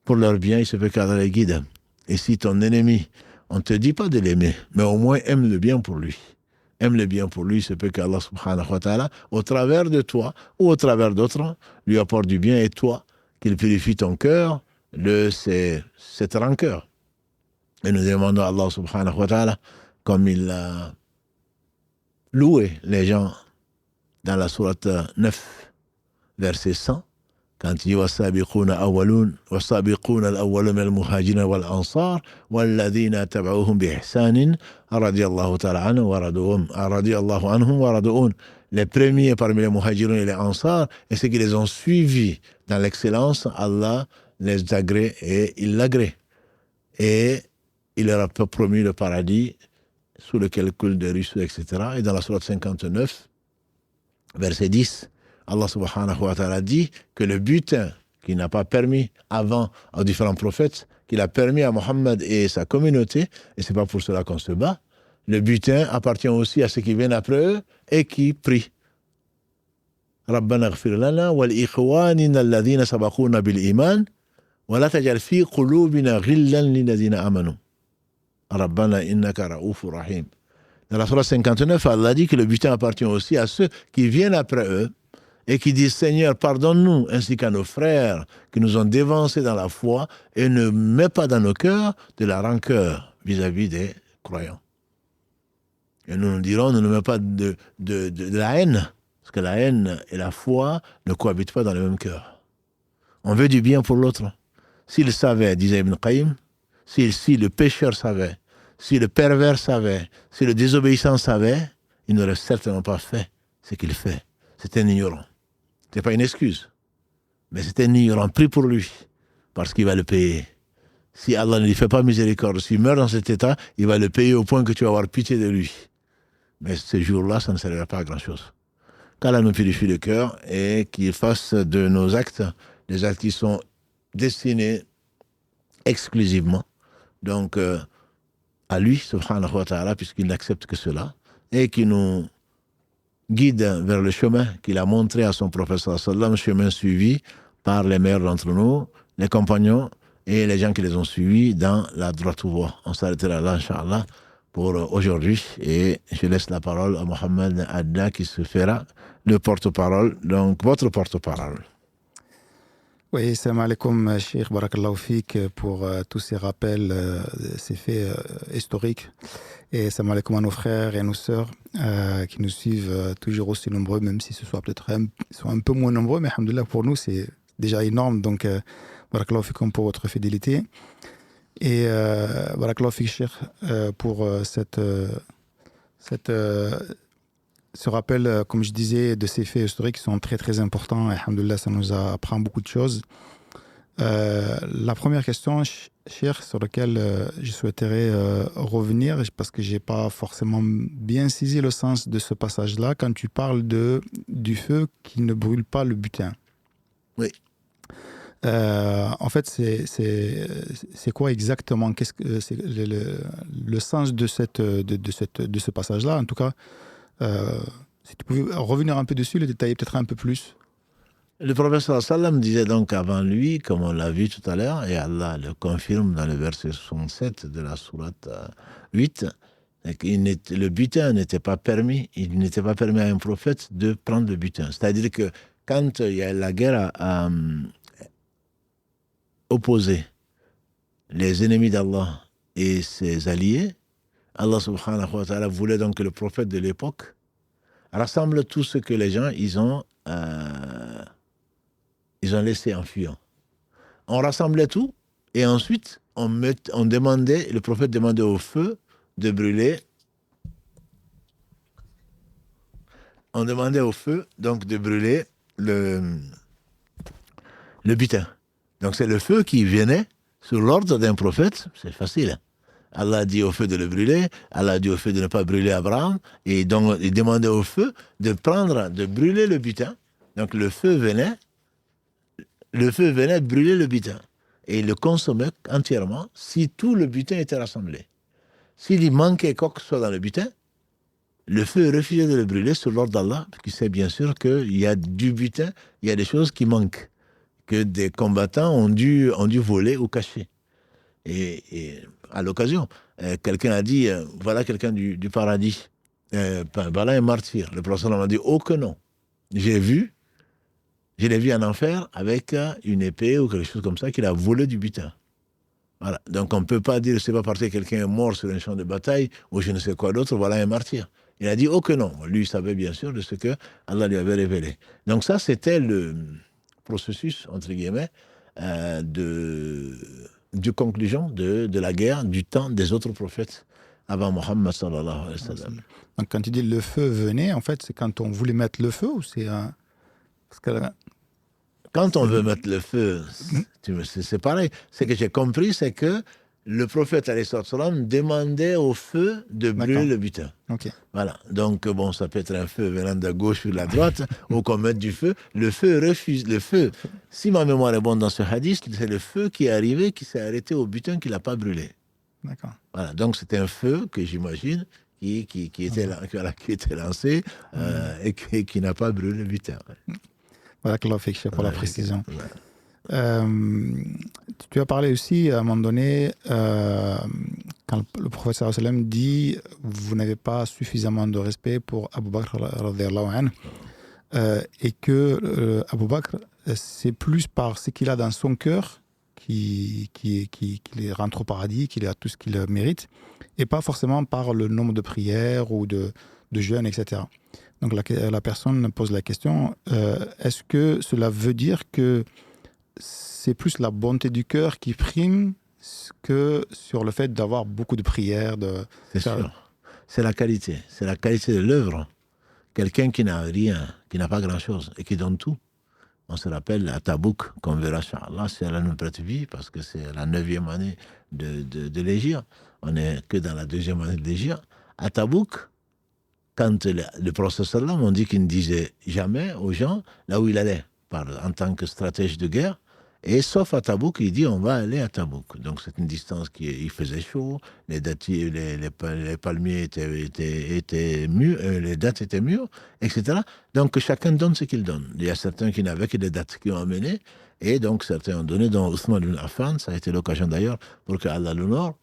Pour leur bien, il se peut qu'Allah les guide. Et si ton ennemi, on ne te dit pas de l'aimer, mais au moins aime le bien pour lui. Aime le bien pour lui, il se peut qu'Allah subhanahu wa ta'ala, au travers de toi ou au travers d'autres, lui apporte du bien, et toi, qu'il purifie ton cœur de cette rancœur. Et nous demandons à Allah subhanahu wa ta'ala, comme il a loué les gens dans la sourate 9, verset 100, quand il dit وَالسَّابِقُونَ أَوَّلُونَ وَالسَّابِقُونَ الْأَوَّلُونَ مِنَ الْمُهَاجِرِينَ وَالْأَنصَارِ وَالَّذِينَ تَبَعُوهُم بِإِحْسَانٍ رَضِيَ اللَّهُ تعالى عنهم ورضوا. Les premiers parmi les muhajirun et les ansar, et ceux qui les ont suivis dans l'excellence, Allah les agrée et il l'agrée. Et il leur a promis le paradis sous lequel coule des ruisseaux, etc. Et dans la sourate 59, verset 10, Allah subhanahu wa ta'ala dit que le butin qui n'a pas permis avant aux différents prophètes, qu'il a permis à Mohammed et sa communauté, et c'est pas pour cela qu'on se bat, le butin appartient aussi à ceux qui viennent après eux et qui prient. Rabbana ighfir lana wal ikhwanina alladhina sabaquna bil iman wa la tajal fi qulubina ghillan lil ladhina amanu. Rabbana innaka ra'ufur rahim. Dans la sourate 59, Allah dit que le butin appartient aussi à ceux qui viennent après eux et qui disent Seigneur, pardonne-nous, ainsi qu'à nos frères qui nous ont dévancés dans la foi, et ne mets pas dans nos cœurs de la rancœur vis-à-vis des croyants. Et nous dirons, ne nous mets pas de la haine, parce que la haine et la foi ne cohabitent pas dans le même cœur. On veut du bien pour l'autre. S'il savait, disait Ibn Qayyim, si le pécheur savait, si le pervers savait, si le désobéissant savait, il n'aurait certainement pas fait ce qu'il fait. C'est un ignorant. Ce n'est pas une excuse, mais c'est un ignorant. Prie pour lui, parce qu'il va le payer. Si Allah ne lui fait pas miséricorde, s'il meurt dans cet état, il va le payer au point que tu vas avoir pitié de lui. Mais ce jour-là, ça ne servira pas à grand-chose. Qu'Allah nous purifie le cœur et qu'il fasse de nos actes des actes qui sont destinés exclusivement donc à lui, subhanahu wa ta'ala, puisqu'il n'accepte que cela, et qui nous guide vers le chemin qu'il a montré à son prophète sallallahu alayhi wa sallam, chemin suivi par les meilleurs d'entre nous, les compagnons et les gens qui les ont suivis dans la droite voie. On s'arrêtera là, Inch'Allah, pour aujourd'hui, et je laisse la parole à Mohamed Adda qui se fera le porte-parole, donc votre porte-parole. Oui, salam alaikum, Cheikh Barakallahu Fik, pour tous ces rappels, ces faits historiques. Et salam alaikum à nos frères et à nos sœurs qui nous suivent toujours aussi nombreux, même si ce soit peut-être sont un peu moins nombreux, mais alhamdoulilah, pour nous, c'est déjà énorme. Donc, Barakallahu Fikum pour votre fidélité. Et Barakallahu Fik, Cheikh, pour ce rappel, comme je disais, de ces faits historiques qui sont très très importants. Alhamdoulilah, ça nous apprend beaucoup de choses. La première question, Cheikh, sur laquelle je souhaiterais revenir, parce que je n'ai pas forcément bien saisi le sens de ce passage-là, quand tu parles du feu qui ne brûle pas le butin. Oui. En fait, c'est quoi exactement? Qu'est-ce que c'est le sens de ce passage-là? En tout cas, si tu pouvais revenir un peu dessus, le détailler peut-être un peu plus. Le prophète sallallahu alayhi wa sallam disait donc avant lui, comme on l'a vu tout à l'heure, et Allah le confirme dans le verset 67 de la sourate 8, le butin n'était pas permis, il n'était pas permis à un prophète de prendre le butin. C'est-à-dire que quand il y a la guerre à opposer les ennemis d'Allah et ses alliés, Allah subhanahu wa ta'ala voulait donc que le prophète de l'époque rassemble tout ce que les gens ils ont laissé en fuyant. On rassemblait tout et ensuite le prophète demandait au feu de brûler. On demandait au feu donc de brûler le butin. Donc c'est le feu qui venait sur l'ordre d'un prophète, c'est facile. Allah a dit au feu de le brûler, Allah a dit au feu de ne pas brûler Abraham, et donc il demandait au feu de brûler le butin. Donc le feu venait brûler le butin. Et il le consommait entièrement si tout le butin était rassemblé. S'il y manquait quoi que ce soit dans le butin, le feu refusait de le brûler sur l'ordre d'Allah, parce qu'il sait bien sûr qu'il y a du butin, il y a des choses qui manquent, que des combattants ont dû voler ou cacher. Et à l'occasion, quelqu'un a dit, voilà quelqu'un du paradis, voilà un martyr. Le prophète m'a dit, oh que non. Je l'ai vu en enfer avec une épée ou quelque chose comme ça, qu'il a volé du butin. Voilà. Donc on ne peut pas dire, c'est pas parce que quelqu'un est mort sur un champ de bataille ou je ne sais quoi d'autre, voilà un martyr. Il a dit, oh que non. Lui, il savait bien sûr de ce que Allah lui avait révélé. Donc ça, c'était le processus, entre guillemets, de conclusion de la guerre du temps des autres prophètes avant Mohammed sallallahu alayhi wa sallam. Donc quand tu dis le feu venait, en fait, c'est quand on voulait mettre le feu ou c'est parce que quand on veut mettre le feu, c'est pareil. Ce que j'ai compris, c'est que le prophète alayhi salam demandait au feu de brûler le butin. Okay. Voilà. Donc bon, ça peut être un feu venant de gauche ou de la droite, ou qu'on mette du feu. Le feu refuse. Le feu, si ma mémoire est bonne dans ce hadith, c'est le feu qui est arrivé, qui s'est arrêté au butin, qui l'a pas brûlé. D'accord. Voilà. Donc c'est un feu que j'imagine qui était lancé et qui n'a pas brûlé le butin. Voilà, Claude, pour la précision. Tu as parlé aussi à un moment donné, quand le prophète sallallahu alayhi wa sallam dit vous n'avez pas suffisamment de respect pour Abu Bakr radhiyallahu anhu, et que Abu Bakr, c'est plus par ce qu'il a dans son cœur qu'il rentre au paradis, qu'il a tout ce qu'il mérite, et pas forcément par le nombre de prières ou de jeûnes, etc. Donc la personne pose la question, est-ce que cela veut dire que c'est plus la bonté du cœur qui prime que sur le fait d'avoir beaucoup de prières C'est sûr. C'est la qualité de l'œuvre. Quelqu'un qui n'a rien, qui n'a pas grand-chose et qui donne tout. On se rappelle à Tabouk, qu'on verra, Inch'Allah, c'est la nouvelle vie, parce que c'est la 9e année de l'Hégire. On n'est que dans la 2e année de l'Hégire. À Tabouk, quand le prophète sallam, on dit qu'il ne disait jamais aux gens là où il allait, en tant que stratège de guerre, et sauf à Tabouk, il dit on va aller à Tabouk. Donc c'est une distance il faisait chaud, les dattiers, les palmiers étaient mûrs, les dattes étaient mûres, etc. Donc chacun donne ce qu'il donne. Il y a certains qui n'avaient que des dattes qui ont amené, et donc certains ont donné, dont Othman ibn Affan, ça a été l'occasion d'ailleurs pour que Allah l'honore.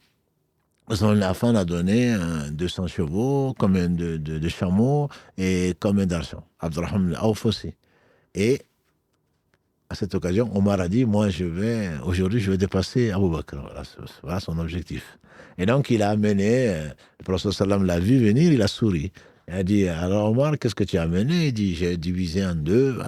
Othman ibn Affan a donné 200 chevaux, combien de chameaux et combien d'argent. Abdurrahman al-Awf aussi. Et à cette occasion, Omar a dit, moi aujourd'hui je vais dépasser Abu Bakr. Voilà son objectif. Et donc il a amené, le prophète sallam l'a vu venir, il a souri. Il a dit, alors Omar, qu'est-ce que tu as amené? Il dit, j'ai divisé en deux,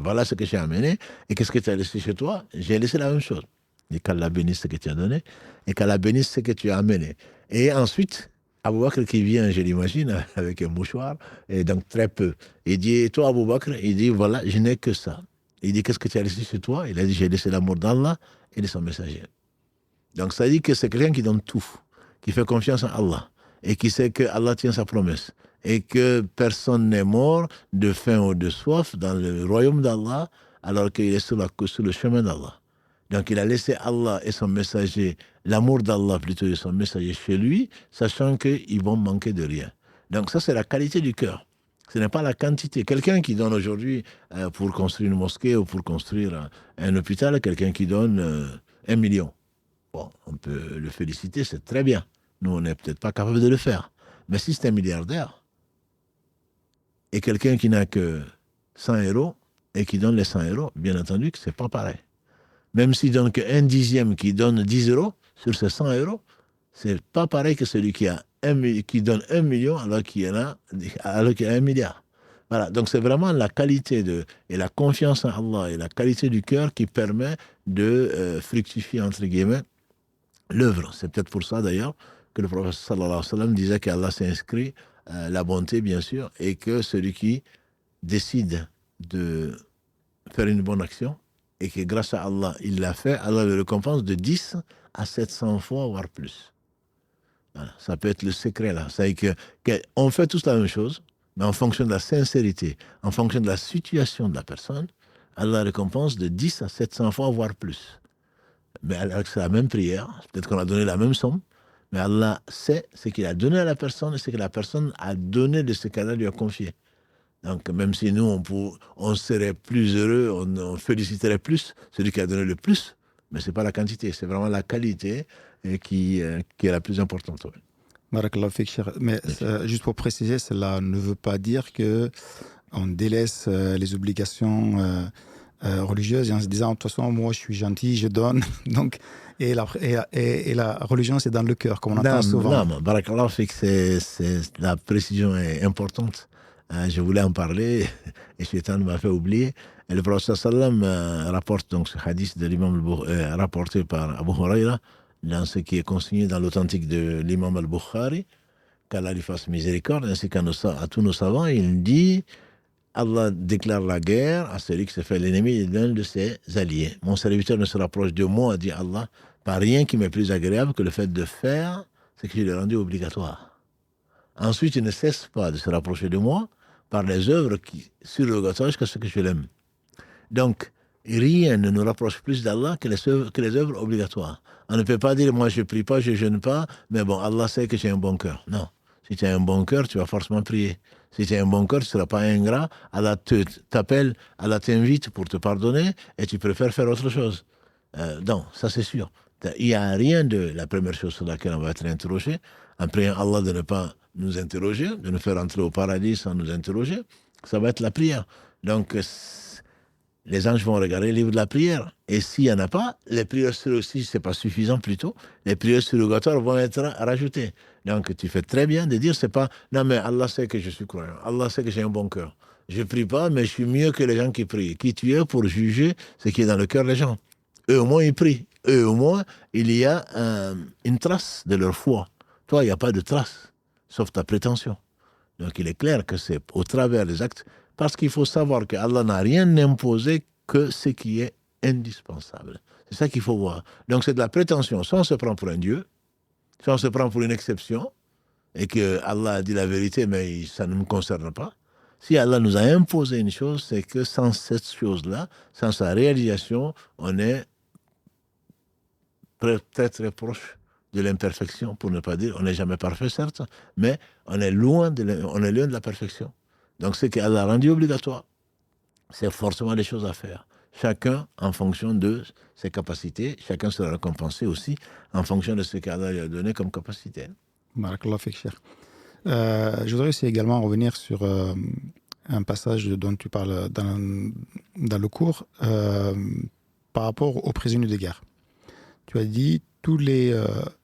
voilà ce que j'ai amené. Et qu'est-ce que tu as laissé chez toi? J'ai laissé la même chose. Il dit, qu'Allah bénisse ce que tu as donné et qu'Allah bénisse ce que tu as amené. Et ensuite, Abu Bakr qui vient, je l'imagine, avec un mouchoir, et donc très peu. Il dit, et toi Abu Bakr? Il dit, voilà, je n'ai que ça. Il dit, qu'est-ce que tu as laissé chez toi? Il a dit, j'ai laissé l'amour d'Allah et de son messager. Donc ça dit que c'est quelqu'un qui donne tout, qui fait confiance en Allah, et qui sait que Allah tient sa promesse, et que personne n'est mort de faim ou de soif dans le royaume d'Allah, alors qu'il est sur le chemin d'Allah. Donc il a laissé Allah et son messager, l'amour d'Allah plutôt et son messager chez lui, sachant qu'ils vont manquer de rien. Donc ça, c'est la qualité du cœur. Ce n'est pas la quantité. Quelqu'un qui donne aujourd'hui pour construire une mosquée ou pour construire un hôpital, quelqu'un qui donne 1 million. Bon, on peut le féliciter, c'est très bien. Nous, on n'est peut-être pas capable de le faire. Mais si c'est un milliardaire, et quelqu'un qui n'a que 100 euros, et qui donne les 100 euros, bien entendu que c'est pas pareil. Même s'il donne qu'un dixième qui donne 10 euros sur ces 100 euros, c'est pas pareil que celui qui donne 1 million alors qu'il y a 1 milliard. Voilà, donc c'est vraiment la qualité et la confiance en Allah et la qualité du cœur qui permet de fructifier, entre guillemets, l'œuvre. C'est peut-être pour ça d'ailleurs que le prophète sallallahu alayhi wa sallam disait qu'Allah s'inscrit la bonté, bien sûr, et que celui qui décide de faire une bonne action et que grâce à Allah, il l'a fait, Allah le récompense de 10 à 700 fois, voire plus. Voilà, ça peut être le secret là. C'est-à-dire qu'on fait tous la même chose, mais en fonction de la sincérité, en fonction de la situation de la personne, Allah récompense de 10 à 700 fois, voire plus. Mais c'est la même prière, peut-être qu'on a donné la même somme, mais Allah sait ce qu'il a donné à la personne et ce que la personne a donné de ce qu'Allah lui a confié. Donc, même si nous, on serait plus heureux, on féliciterait plus celui qui a donné le plus, mais ce n'est pas la quantité, c'est vraiment la qualité qui est la plus importante. Oui. Barakallahu fik, cher. Mais juste pour préciser, cela ne veut pas dire qu'on délaisse les obligations religieuses et en se disant, de toute façon, moi, je suis gentil, je donne. Donc, et la religion, c'est dans le cœur, comme on entend souvent. Non, Barakallahu fik, la précision est importante. Je voulais en parler et Shaitan m'a fait oublier. Et le prophète sallam rapporte donc ce hadith de l'imam rapporté par Abu Huraira dans ce qui est consigné dans l'authentique de l'imam al-Bukhari, qu'Allah lui fasse miséricorde, ainsi qu'à tous nos savants. Il dit, Allah déclare la guerre à celui qui se fait l'ennemi d'un de ses alliés. Mon serviteur ne se rapproche de moi, dit Allah, par rien qui m'est plus agréable que le fait de faire ce que je lui ai rendu obligatoire. Ensuite, il ne cesse pas de se rapprocher de moi par les œuvres surrogatoires jusqu'à ce que je l'aime. Donc, rien ne nous rapproche plus d'Allah que les œuvres obligatoires. On ne peut pas dire, moi je ne prie pas, je ne jeûne pas, mais bon, Allah sait que j'ai un bon cœur. Non. Si tu as un bon cœur, tu vas forcément prier. Si tu as un bon cœur, tu ne seras pas ingrat. Allah t'appelle, Allah t'invite pour te pardonner et tu préfères faire autre chose. Non, ça c'est sûr. Il n'y a rien de la première chose sur laquelle on va être interrogé. En priant Allah de ne pas nous interroger, de nous faire entrer au paradis sans nous interroger, ça va être la prière. Donc, les anges vont regarder le livre de la prière. Et s'il n'y en a pas, les prières aussi, ce n'est pas suffisant plutôt, les prières surrogatoires vont être rajoutées. Donc, tu fais très bien de dire, c'est pas, non mais Allah sait que je suis croyant, Allah sait que j'ai un bon cœur. Je ne prie pas, mais je suis mieux que les gens qui prient. Qui tu es pour juger ce qui est dans le cœur des gens? Eux au moins, ils prient. Eux au moins, il y a une trace de leur foi. Toi, il n'y a pas de trace, sauf ta prétention. Donc, il est clair que c'est au travers des actes, parce qu'il faut savoir qu'Allah n'a rien imposé que ce qui est indispensable. C'est ça qu'il faut voir. Donc, c'est de la prétention. Soit on se prend pour un Dieu, soit on se prend pour une exception, et que Allah a dit la vérité, mais ça ne nous concerne pas. Si Allah nous a imposé une chose, c'est que sans cette chose-là, sans sa réalisation, on est très très proche de l'imperfection, pour ne pas dire, on n'est jamais parfait, certes, mais on est loin de la perfection. Donc, ce qu'Allah a rendu obligatoire, c'est forcément des choses à faire. Chacun en fonction de ses capacités, chacun sera récompensé aussi en fonction de ce qu'Allah lui a donné comme capacité. Barakallahu fik, cher. Je voudrais aussi également revenir sur un passage dont tu parles dans le cours par rapport aux prisonniers de guerre. Tu as dit tous les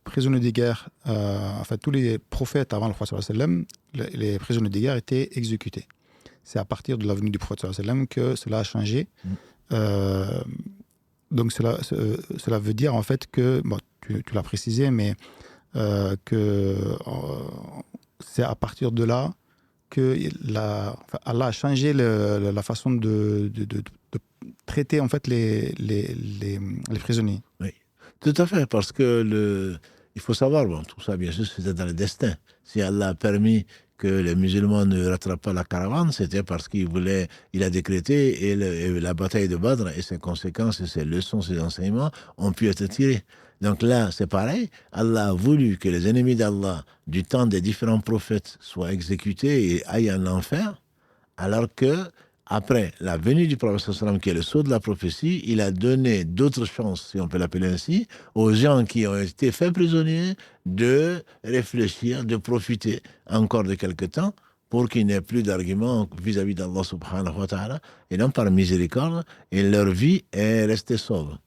prisonniers de guerre, enfin tous les prophètes avant le prophète sallallahu alayhi wa sallam, les prisonniers de guerre étaient exécutés. C'est à partir de la venue du prophète sallallahu alayhi wa sallam que cela a changé. Donc cela veut dire en fait que, bon, tu l'as précisé, mais que c'est à partir de là que Allah a changé la façon de traiter en fait les prisonniers. Oui, tout à fait, parce que il faut savoir, bon, tout ça bien sûr c'était dans le destin. Si Allah a permis que les musulmans ne rattrapent pas la caravane, c'était parce il a décrété et la bataille de Badr et ses conséquences et ses leçons, ses enseignements ont pu être tirés. Donc là, c'est pareil. Allah a voulu que les ennemis d'Allah, du temps des différents prophètes, soient exécutés et aillent en enfer. Alors que après la venue du prophète sallam, qui est le sceau de la prophétie, il a donné d'autres chances, si on peut l'appeler ainsi, aux gens qui ont été faits prisonniers de réfléchir, de profiter encore de quelque temps pour qu'il n'y ait plus d'arguments vis-à-vis d'Allah subhanahu wa ta'ala, et non par miséricorde, et leur vie est restée sauve.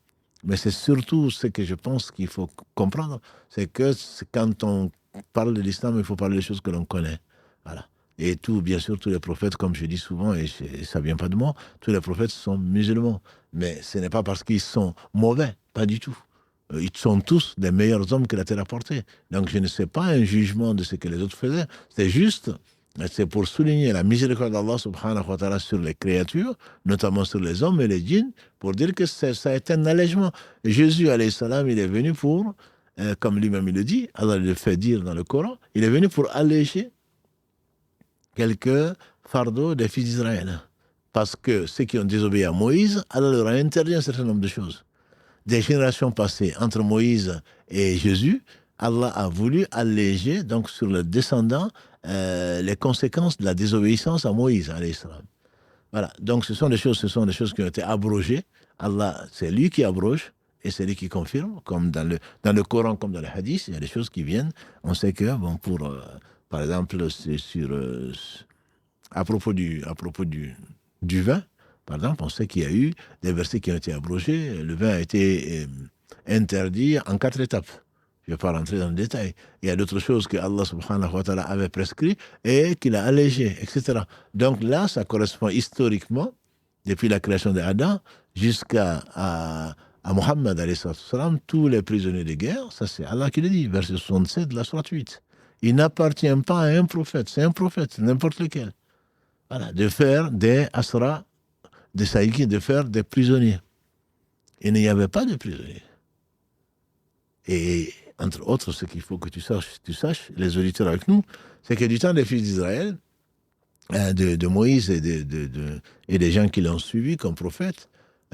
Mais c'est surtout ce que je pense qu'il faut comprendre, c'est que quand on parle de l'islam, il faut parler des choses que l'on connaît. Voilà. Et tout, bien sûr, tous les prophètes, comme je dis souvent, et ça ne vient pas de moi, tous les prophètes sont musulmans. Mais ce n'est pas parce qu'ils sont mauvais, pas du tout. Ils sont tous des meilleurs hommes que la terre a portés. Donc je ne sais pas un jugement de ce que les autres faisaient. C'est pour souligner la miséricorde d'Allah subhanahu wa ta'ala sur les créatures, notamment sur les hommes et les djinns, pour dire que ça a été un allègement. Jésus, alayhi salam, il est venu pour, comme lui-même il le dit, Allah le fait dire dans le Coran, il est venu pour alléger quelques fardeaux des fils d'Israël. Parce que ceux qui ont désobéi à Moïse, Allah leur a interdit un certain nombre de choses. Des générations passées, entre Moïse et Jésus, Allah a voulu alléger, donc sur le descendant, les conséquences de la désobéissance à Moïse, alayhi salam. Voilà. Donc ce sont des choses qui ont été abrogées. Allah, c'est lui qui abroge et c'est lui qui confirme, comme dans le Coran, comme dans le Hadith, il y a des choses qui viennent. On sait que, bon, par exemple, c'est à propos du vin, par exemple, on sait qu'il y a eu des versets qui ont été abrogés. Le vin a été interdit en 4 étapes. Je ne vais pas rentrer dans le détail. Il y a d'autres choses que Allah subhanahu wa ta'ala avait prescrit et qu'il a allégé, etc. Donc là, ça correspond historiquement, depuis la création d'Adam jusqu'à Mohammed, tous les prisonniers de guerre, ça c'est Allah qui le dit, verset 67 de la sourate 8. Il n'appartient pas à un prophète, c'est un prophète, n'importe lequel, voilà, de faire des asra, de saïki, de faire des prisonniers. Il n'y avait pas de prisonniers. Et entre autres, ce qu'il faut que tu saches, les auditeurs avec nous, c'est que du temps des fils d'Israël, de Moïse et des gens qui l'ont suivi comme prophète,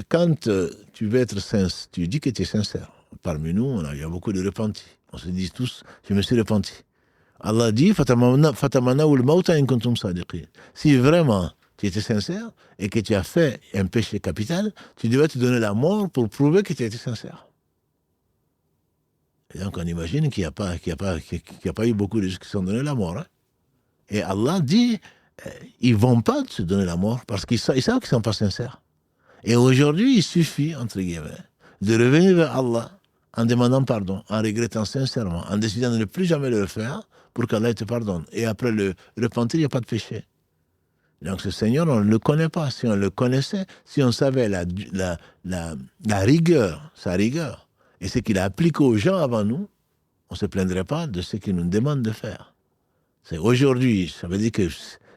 quand tu veux être sincère, tu dis que tu es sincère. Parmi nous, il y a beaucoup de repentis. On se dit tous, je me suis repenti. Allah dit, si vraiment tu étais sincère et que tu as fait un péché capital, tu devais te donner la mort pour prouver que tu étais sincère. Et donc on imagine qu'il n'y a pas eu beaucoup de gens qui se sont donné la mort. Hein. Et Allah dit, ils ne vont pas se donner la mort parce qu'ils savent qu'ils ne sont pas sincères. Et aujourd'hui, il suffit, entre guillemets, de revenir vers Allah en demandant pardon, en regrettant sincèrement, en décidant de ne plus jamais le faire pour qu'Allah te pardonne. Et après le repentir, il n'y a pas de péché. Donc ce Seigneur, on ne le connaît pas. Si on le connaissait, si on savait la rigueur, sa rigueur, et ce qu'il a appliqué aux gens avant nous, on ne se plaindrait pas de ce qu'il nous demande de faire. C'est aujourd'hui, ça veut dire que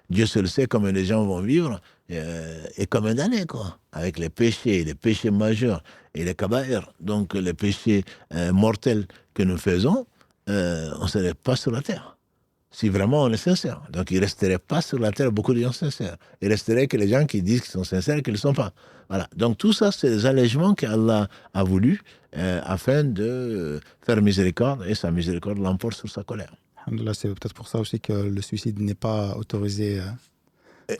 Dieu seul sait comment les gens vont vivre, et combien d'années, quoi, avec les péchés majeurs et les kabaïr, donc les péchés mortels que nous faisons, on ne serait pas sur la terre. Si vraiment on est sincère. Donc il ne resterait pas sur la terre beaucoup de gens sincères. Il resterait que les gens qui disent qu'ils sont sincères et qu'ils ne le sont pas. Voilà. Donc tout ça, c'est des allègements qu'Allah a voulu afin de faire miséricorde, et sa miséricorde l'emporte sur sa colère. Alhamdoulilah, c'est peut-être pour ça aussi que le suicide n'est pas autorisé.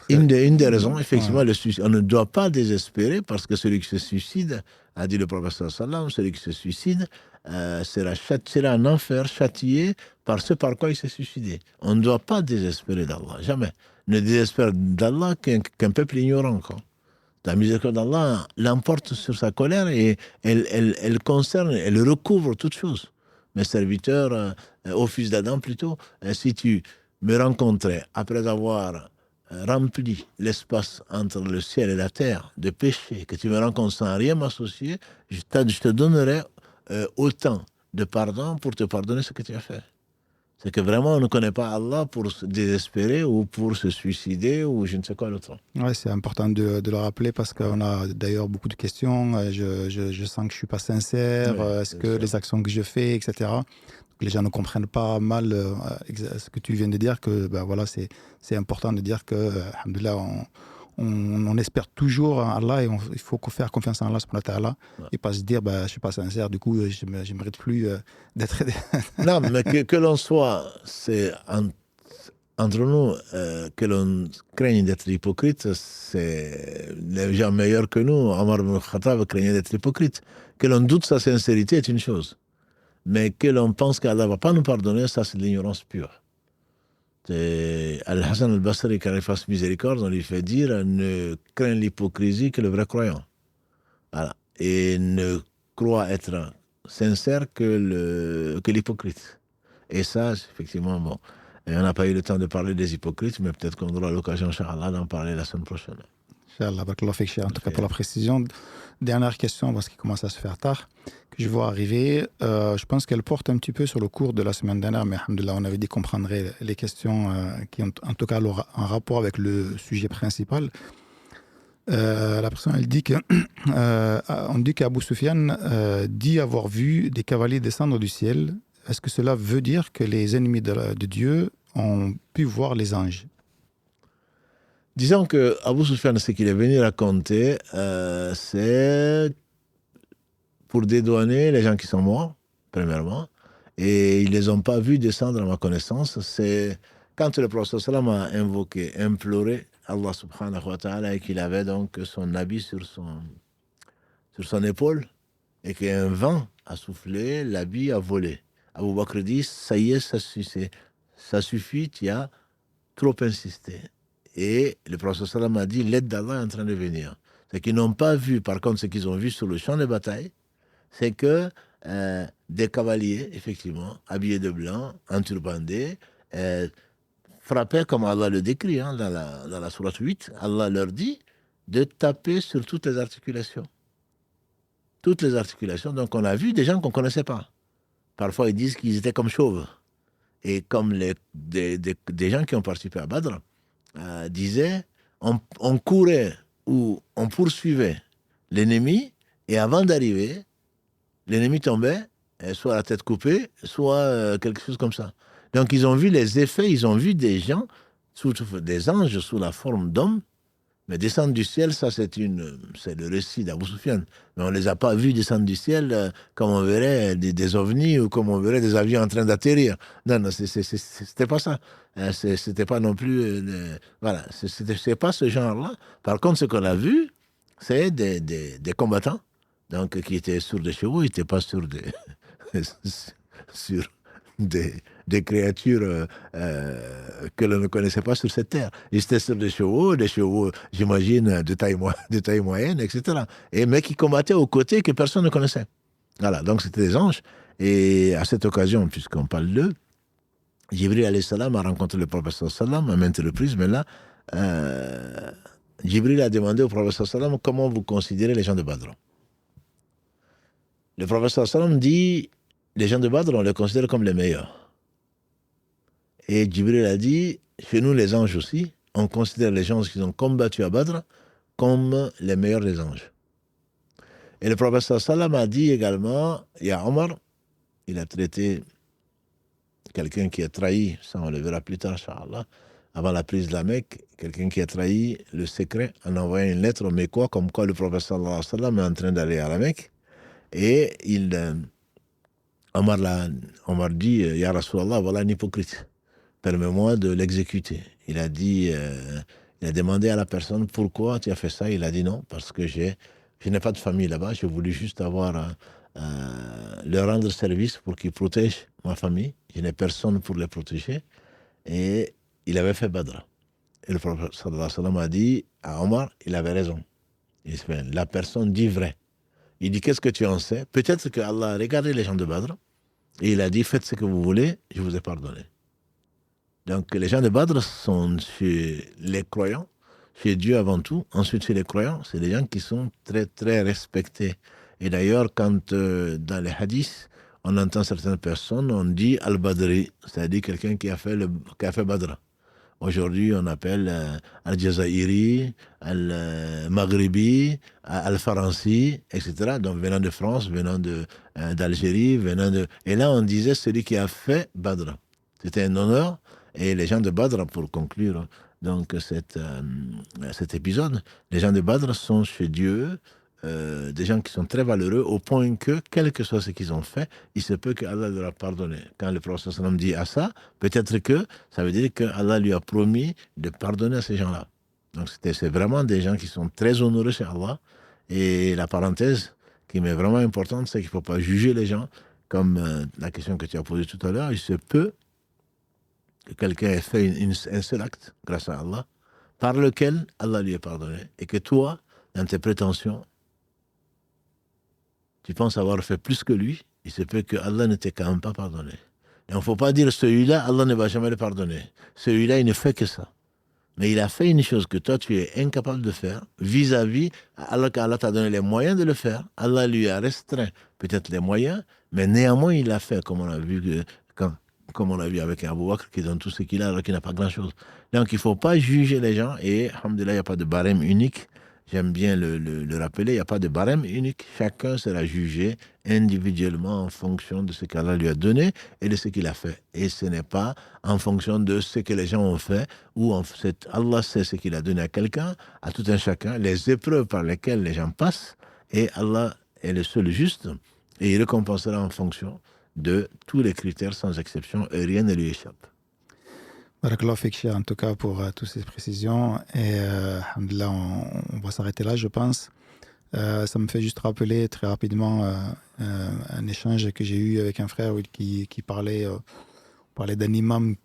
Une des raisons, effectivement, le suicide. On ne doit pas désespérer parce que celui qui se suicide, a dit le prophète sallam, celui qui se suicide sera en enfer, châtié par ce par quoi il s'est suicidé. On ne doit pas désespérer d'Allah, jamais. Ne désespère d'Allah qu'un peuple ignorant. Quoi. La miséricorde d'Allah l'emporte sur sa colère et elle concerne, elle recouvre toutes choses. Mes serviteurs, au fils d'Adam plutôt, si tu me rencontrais après avoir rempli l'espace entre le ciel et la terre de péché, que tu me rencontres sans rien m'associer, je te donnerai autant de pardon pour te pardonner ce que tu as fait. C'est que vraiment on ne connaît pas Allah pour se désespérer ou pour se suicider ou je ne sais quoi d'autre. Ouais, c'est important de le rappeler parce qu'on a d'ailleurs beaucoup de questions. Je sens que je ne suis pas sincère. Oui, est-ce que les actions que je fais, etc. Les gens ne comprennent pas mal ce que tu viens de dire, que voilà, c'est important de dire que, alhamdoulilah, on espère toujours en Allah et il faut faire confiance en Allah subhanahu wa ta'ala et pas se dire je ne suis pas sincère, du coup je ne mérite plus d'être... Non, mais que l'on soit, entre nous, que l'on craigne d'être hypocrite, c'est les gens meilleurs que nous. Omar ibn Khattab craignait d'être hypocrite. Que l'on doute sa sincérité est une chose. Mais que l'on pense qu'Allah ne va pas nous pardonner, ça c'est de l'ignorance pure. Al-Hassan al-Basri, quand il fasse miséricorde, on lui fait dire ne crains l'hypocrisie que le vrai croyant. Voilà. Et ne croit être sincère que l'hypocrite. Et ça, effectivement, bon. Et on n'a pas eu le temps de parler des hypocrites, mais peut-être qu'on aura l'occasion, Inch'Allah, d'en parler la semaine prochaine. Inch'Allah, barakallahu fik, Cheikh, en tout cas pour la précision. Dernière question, parce qu'il commence à se faire tard, que je vois arriver. Je pense qu'elle porte un petit peu sur le cours de la semaine dernière, mais alhamdoulilah, on avait dit qu'on prendrait les questions qui ont en tout cas un rapport avec le sujet principal. La personne, elle dit que on dit qu'Abu Sufyan dit avoir vu des cavaliers descendre du ciel. Est-ce que cela veut dire que les ennemis de Dieu ont pu voir les anges? Disons que Abu Sufyan, ce qu'il est venu raconter, c'est pour dédouaner les gens qui sont morts, premièrement, et ils ne les ont pas vus descendre à ma connaissance. C'est quand le prophète sallam a invoqué, imploré Allah subhanahu wa ta'ala et qu'il avait donc son habit sur son épaule et qu'un vent a soufflé, l'habit a volé. Abu Bakr dit, ça y est, ça suffit, tu as trop insisté. Et le prophète sallam a dit, l'aide d'Allah est en train de venir. C'est qu'ils n'ont pas vu, par contre, ce qu'ils ont vu sur le champ de bataille, c'est que des cavaliers, effectivement, habillés de blanc, enturbandés, frappaient, comme Allah le décrit dans la sourate 8, Allah leur dit de taper sur toutes les articulations. Toutes les articulations. Donc on a vu des gens qu'on ne connaissait pas. Parfois ils disent qu'ils étaient comme chauves. Et comme des gens qui ont participé à Badr disaient, on courait ou on poursuivait l'ennemi, et avant d'arriver, l'ennemi tombait, soit la tête coupée, soit quelque chose comme ça. Donc ils ont vu les effets, ils ont vu des gens, des anges sous la forme d'hommes, mais descendre du ciel, ça c'est le récit d'Abu Sufyan. Mais on ne les a pas vus descendre du ciel comme on verrait des ovnis ou comme on verrait des avions en train d'atterrir. Non, c'était pas ça. C'était pas non plus... voilà, c'est pas ce genre-là. Par contre, ce qu'on a vu, c'est des combattants donc, qui étaient sur des chevaux, ils n'étaient pas sur sur des créatures que l'on ne connaissait pas sur cette terre. Ils étaient sur des chevaux, j'imagine, de taille moyenne, etc. Mais qui combattaient aux côtés que personne ne connaissait. Voilà, donc c'était des anges. Et à cette occasion, puisqu'on parle d'eux, Jibril alayhi salam a rencontré le prophète sallam à maintes reprises, mais là, Jibril a demandé au prophète sallam comment vous considérez les gens de Badr. Le prophète sallam dit, les gens de Badr, on les considère comme les meilleurs. Et Jibril a dit, chez nous les anges aussi, on considère les gens qui ont combattu à Badr comme les meilleurs des anges. Et le prophète sallam a dit également, il y a Omar, il a traité quelqu'un qui a trahi, ça on le verra plus tard, Inch'Allah, avant la prise de la Mecque, quelqu'un qui a trahi le secret en envoyant une lettre au Mecquois, comme quoi le prophète sallam est en train d'aller à la Mecque. Et Omar dit, Ya Rasulallah, voilà un hypocrite. Permets-moi de l'exécuter. Il a dit, il a demandé à la personne, pourquoi tu as fait ça? Il a dit non, parce que je n'ai pas de famille là-bas, j'ai voulu juste leur rendre service pour qu'ils protègent ma famille. Je n'ai personne pour les protéger. Et il avait fait Badr. Et le prophète sallallahu alayhi wa sallam a dit à Omar, il avait raison. La personne dit vrai. Il dit, qu'est-ce que tu en sais? Peut-être que Allah a regardé les gens de Badr et il a dit, faites ce que vous voulez, je vous ai pardonné. Donc les gens de Badr sont chez les croyants, chez Dieu avant tout. Ensuite, chez les croyants, c'est des gens qui sont très, très respectés. Et d'ailleurs, quand dans les hadiths, on entend certaines personnes, on dit Al-Badri, c'est-à-dire quelqu'un qui a fait Badr. Aujourd'hui, on appelle Al-Jazairi, Al-Maghribi, Al-Faransi, etc. Donc, venant de France, venant d'Algérie, Et là, on disait celui qui a fait Badr. C'était un honneur. Et les gens de Badr, pour conclure donc cet épisode, les gens de Badr sont chez Dieu des gens qui sont très valeureux au point que, quel que soit ce qu'ils ont fait, il se peut qu'Allah leur a pardonné. Quand le prophète sallam dit à ça, peut-être que ça veut dire qu'Allah lui a promis de pardonner à ces gens-là. Donc c'est vraiment des gens qui sont très honoreux chez Allah. Et la parenthèse qui m'est vraiment importante, c'est qu'il ne faut pas juger les gens, comme la question que tu as posée tout à l'heure. Il se peut que quelqu'un ait fait un seul acte, grâce à Allah, par lequel Allah lui ait pardonné, et que toi, dans tes prétentions, tu penses avoir fait plus que lui, il se peut que Allah ne t'ait quand même pas pardonné. Et il ne faut pas dire celui-là, Allah ne va jamais le pardonner. Celui-là, il ne fait que ça. Mais il a fait une chose que toi, tu es incapable de faire, vis-à-vis, alors qu'Allah t'a donné les moyens de le faire. Allah lui a restreint peut-être les moyens, mais néanmoins, il l'a fait, comme on a vu, comme on a vu avec Abu Bakr, qui donne tout ce qu'il a, alors qu'il n'a pas grand-chose. Donc, il ne faut pas juger les gens, et, alhamdoulilah, il n'y a pas de barème unique. J'aime bien le rappeler, il n'y a pas de barème unique. Chacun sera jugé individuellement en fonction de ce qu'Allah lui a donné et de ce qu'il a fait. Et ce n'est pas en fonction de ce que les gens ont fait, ou Allah sait ce qu'il a donné à quelqu'un, à tout un chacun, les épreuves par lesquelles les gens passent, et Allah est le seul juste, et il récompensera en fonction de tous les critères sans exception, et rien ne lui échappe. Barakallahu fik, cher, en tout cas pour toutes ces précisions. Et alhamdoulilah, on va s'arrêter là, je pense. Ça me fait juste rappeler très rapidement un échange que j'ai eu avec un frère qui parlait d'un imam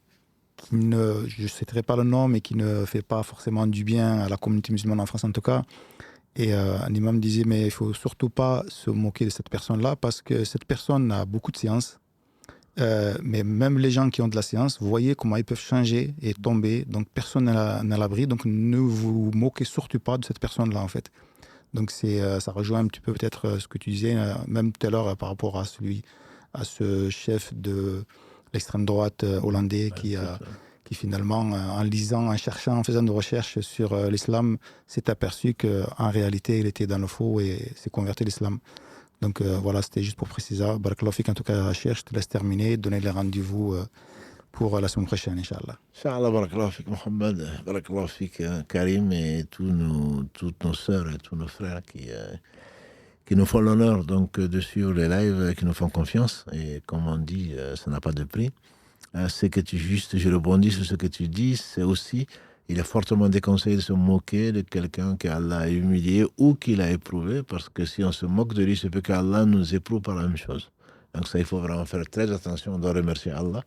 qui ne, je ne citerai pas le nom, mais qui ne fait pas forcément du bien à la communauté musulmane en France en tout cas. Et un imam disait, mais il ne faut surtout pas se moquer de cette personne-là parce que cette personne a beaucoup de science. Mais même les gens qui ont de la science, vous voyez comment ils peuvent changer et tomber. Donc personne n'est à l'abri. Donc ne vous moquez surtout pas de cette personne-là en fait. Donc ça rejoint un petit peu peut-être ce que tu disais, même tout à l'heure par rapport à ce chef de l'extrême droite hollandais qui finalement, en lisant, en cherchant, en faisant des recherches sur l'islam, s'est aperçu qu'en réalité, il était dans le faux et s'est converti à l'islam. Donc voilà, c'était juste pour préciser. Barakallahu fik, en tout cas, Cheikh, je te laisse terminer, donner les rendez-vous pour la semaine prochaine, Inch'Allah. Inch'Allah, barakallahu fik, Mohamed, barakallahu fik, Karim, et toutes nos sœurs et tous nos frères qui nous font l'honneur donc, de suivre les lives, qui nous font confiance. Et comme on dit, ça n'a pas de prix. Je rebondis sur ce que tu dis, c'est aussi, il est fortement déconseillé de se moquer de quelqu'un qu'Allah a humilié ou qu'il a éprouvé, parce que si on se moque de lui, c'est peut qu'Allah nous éprouve par la même chose. Donc ça, il faut vraiment faire très attention, on doit remercier Allah,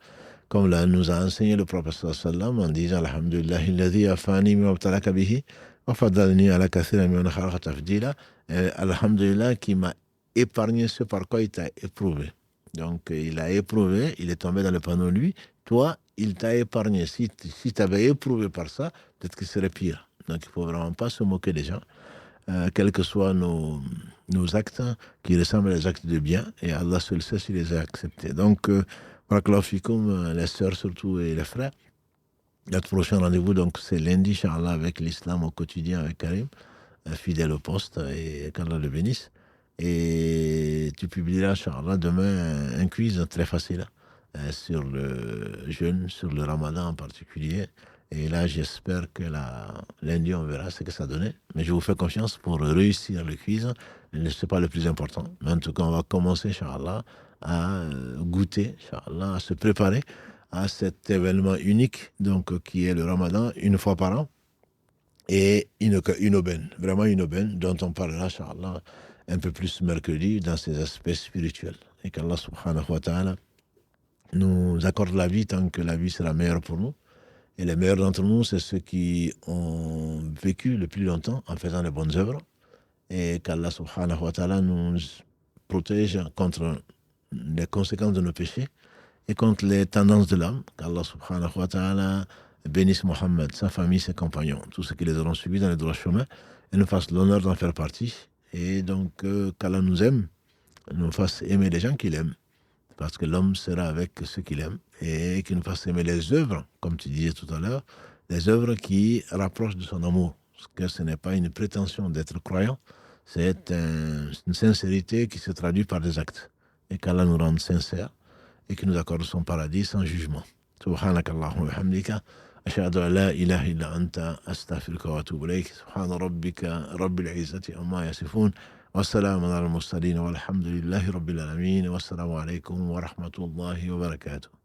comme nous a enseigné le prophète sallallahu en disant Alhamdulillah, alladhi afani mimma ibtalaka bihi wa faddalni ala kathirin mimman khalaqa tafdila. Alhamdulillah, qui m'a épargné ce par quoi il t'a éprouvé. Donc, il a éprouvé, il est tombé dans le panneau, lui. Toi, il t'a épargné. Si tu avais éprouvé par ça, peut-être que ce serait pire. Donc, il ne faut vraiment pas se moquer des gens, quels que soient nos actes, qui ressemblent à des actes de bien. Et Allah seul sait s'il les a acceptés. Donc, barakallahu fikoum, les sœurs surtout et les frères. Notre prochain rendez-vous, donc, c'est lundi, Inch'Allah, avec l'islam au quotidien, avec Karim, fidèle au poste, et qu'Allah le bénisse. Et tu publieras, Inch'Allah, demain un quiz très facile sur le jeûne, sur le ramadan en particulier. Et là, j'espère que lundi, on verra ce que ça donnait. Mais je vous fais confiance pour réussir le quiz. Ce n'est pas le plus important. Mais en tout cas, on va commencer, Inch'Allah, à goûter, Inch'Allah, à se préparer à cet événement unique, donc, qui est le ramadan, une fois par an. Et une aubaine, vraiment une aubaine, dont on parlera, Inch'Allah, un peu plus mercredi dans ses aspects spirituels. Et qu'Allah subhanahu wa ta'ala nous accorde la vie tant que la vie sera meilleure pour nous. Et les meilleurs d'entre nous, c'est ceux qui ont vécu le plus longtemps en faisant les bonnes œuvres. Et qu'Allah subhanahu wa ta'ala nous protège contre les conséquences de nos péchés et contre les tendances de l'âme. Qu'Allah subhanahu wa ta'ala bénisse Mohammed, sa famille, ses compagnons, tous ceux qui les auront suivis dans les droits chemins, et nous fasse l'honneur d'en faire partie. Et donc, qu'Allah nous aime, nous fasse aimer les gens qu'il aime, parce que l'homme sera avec ceux qu'il aime, et qu'il nous fasse aimer les œuvres, comme tu disais tout à l'heure, les œuvres qui rapprochent de son amour, parce que ce n'est pas une prétention d'être croyant, c'est une sincérité qui se traduit par des actes, et qu'Allah nous rende sincères, et qu'il nous accorde son paradis sans jugement. Subhanakallahumma wa bihamdika, أشهد أن لا إله إلا أنت أستغفرك وأتوب إليك. سبحان ربك رب العزة عما يصفون والسلام على المرسلين والحمد لله رب العالمين والسلام عليكم ورحمة الله وبركاته.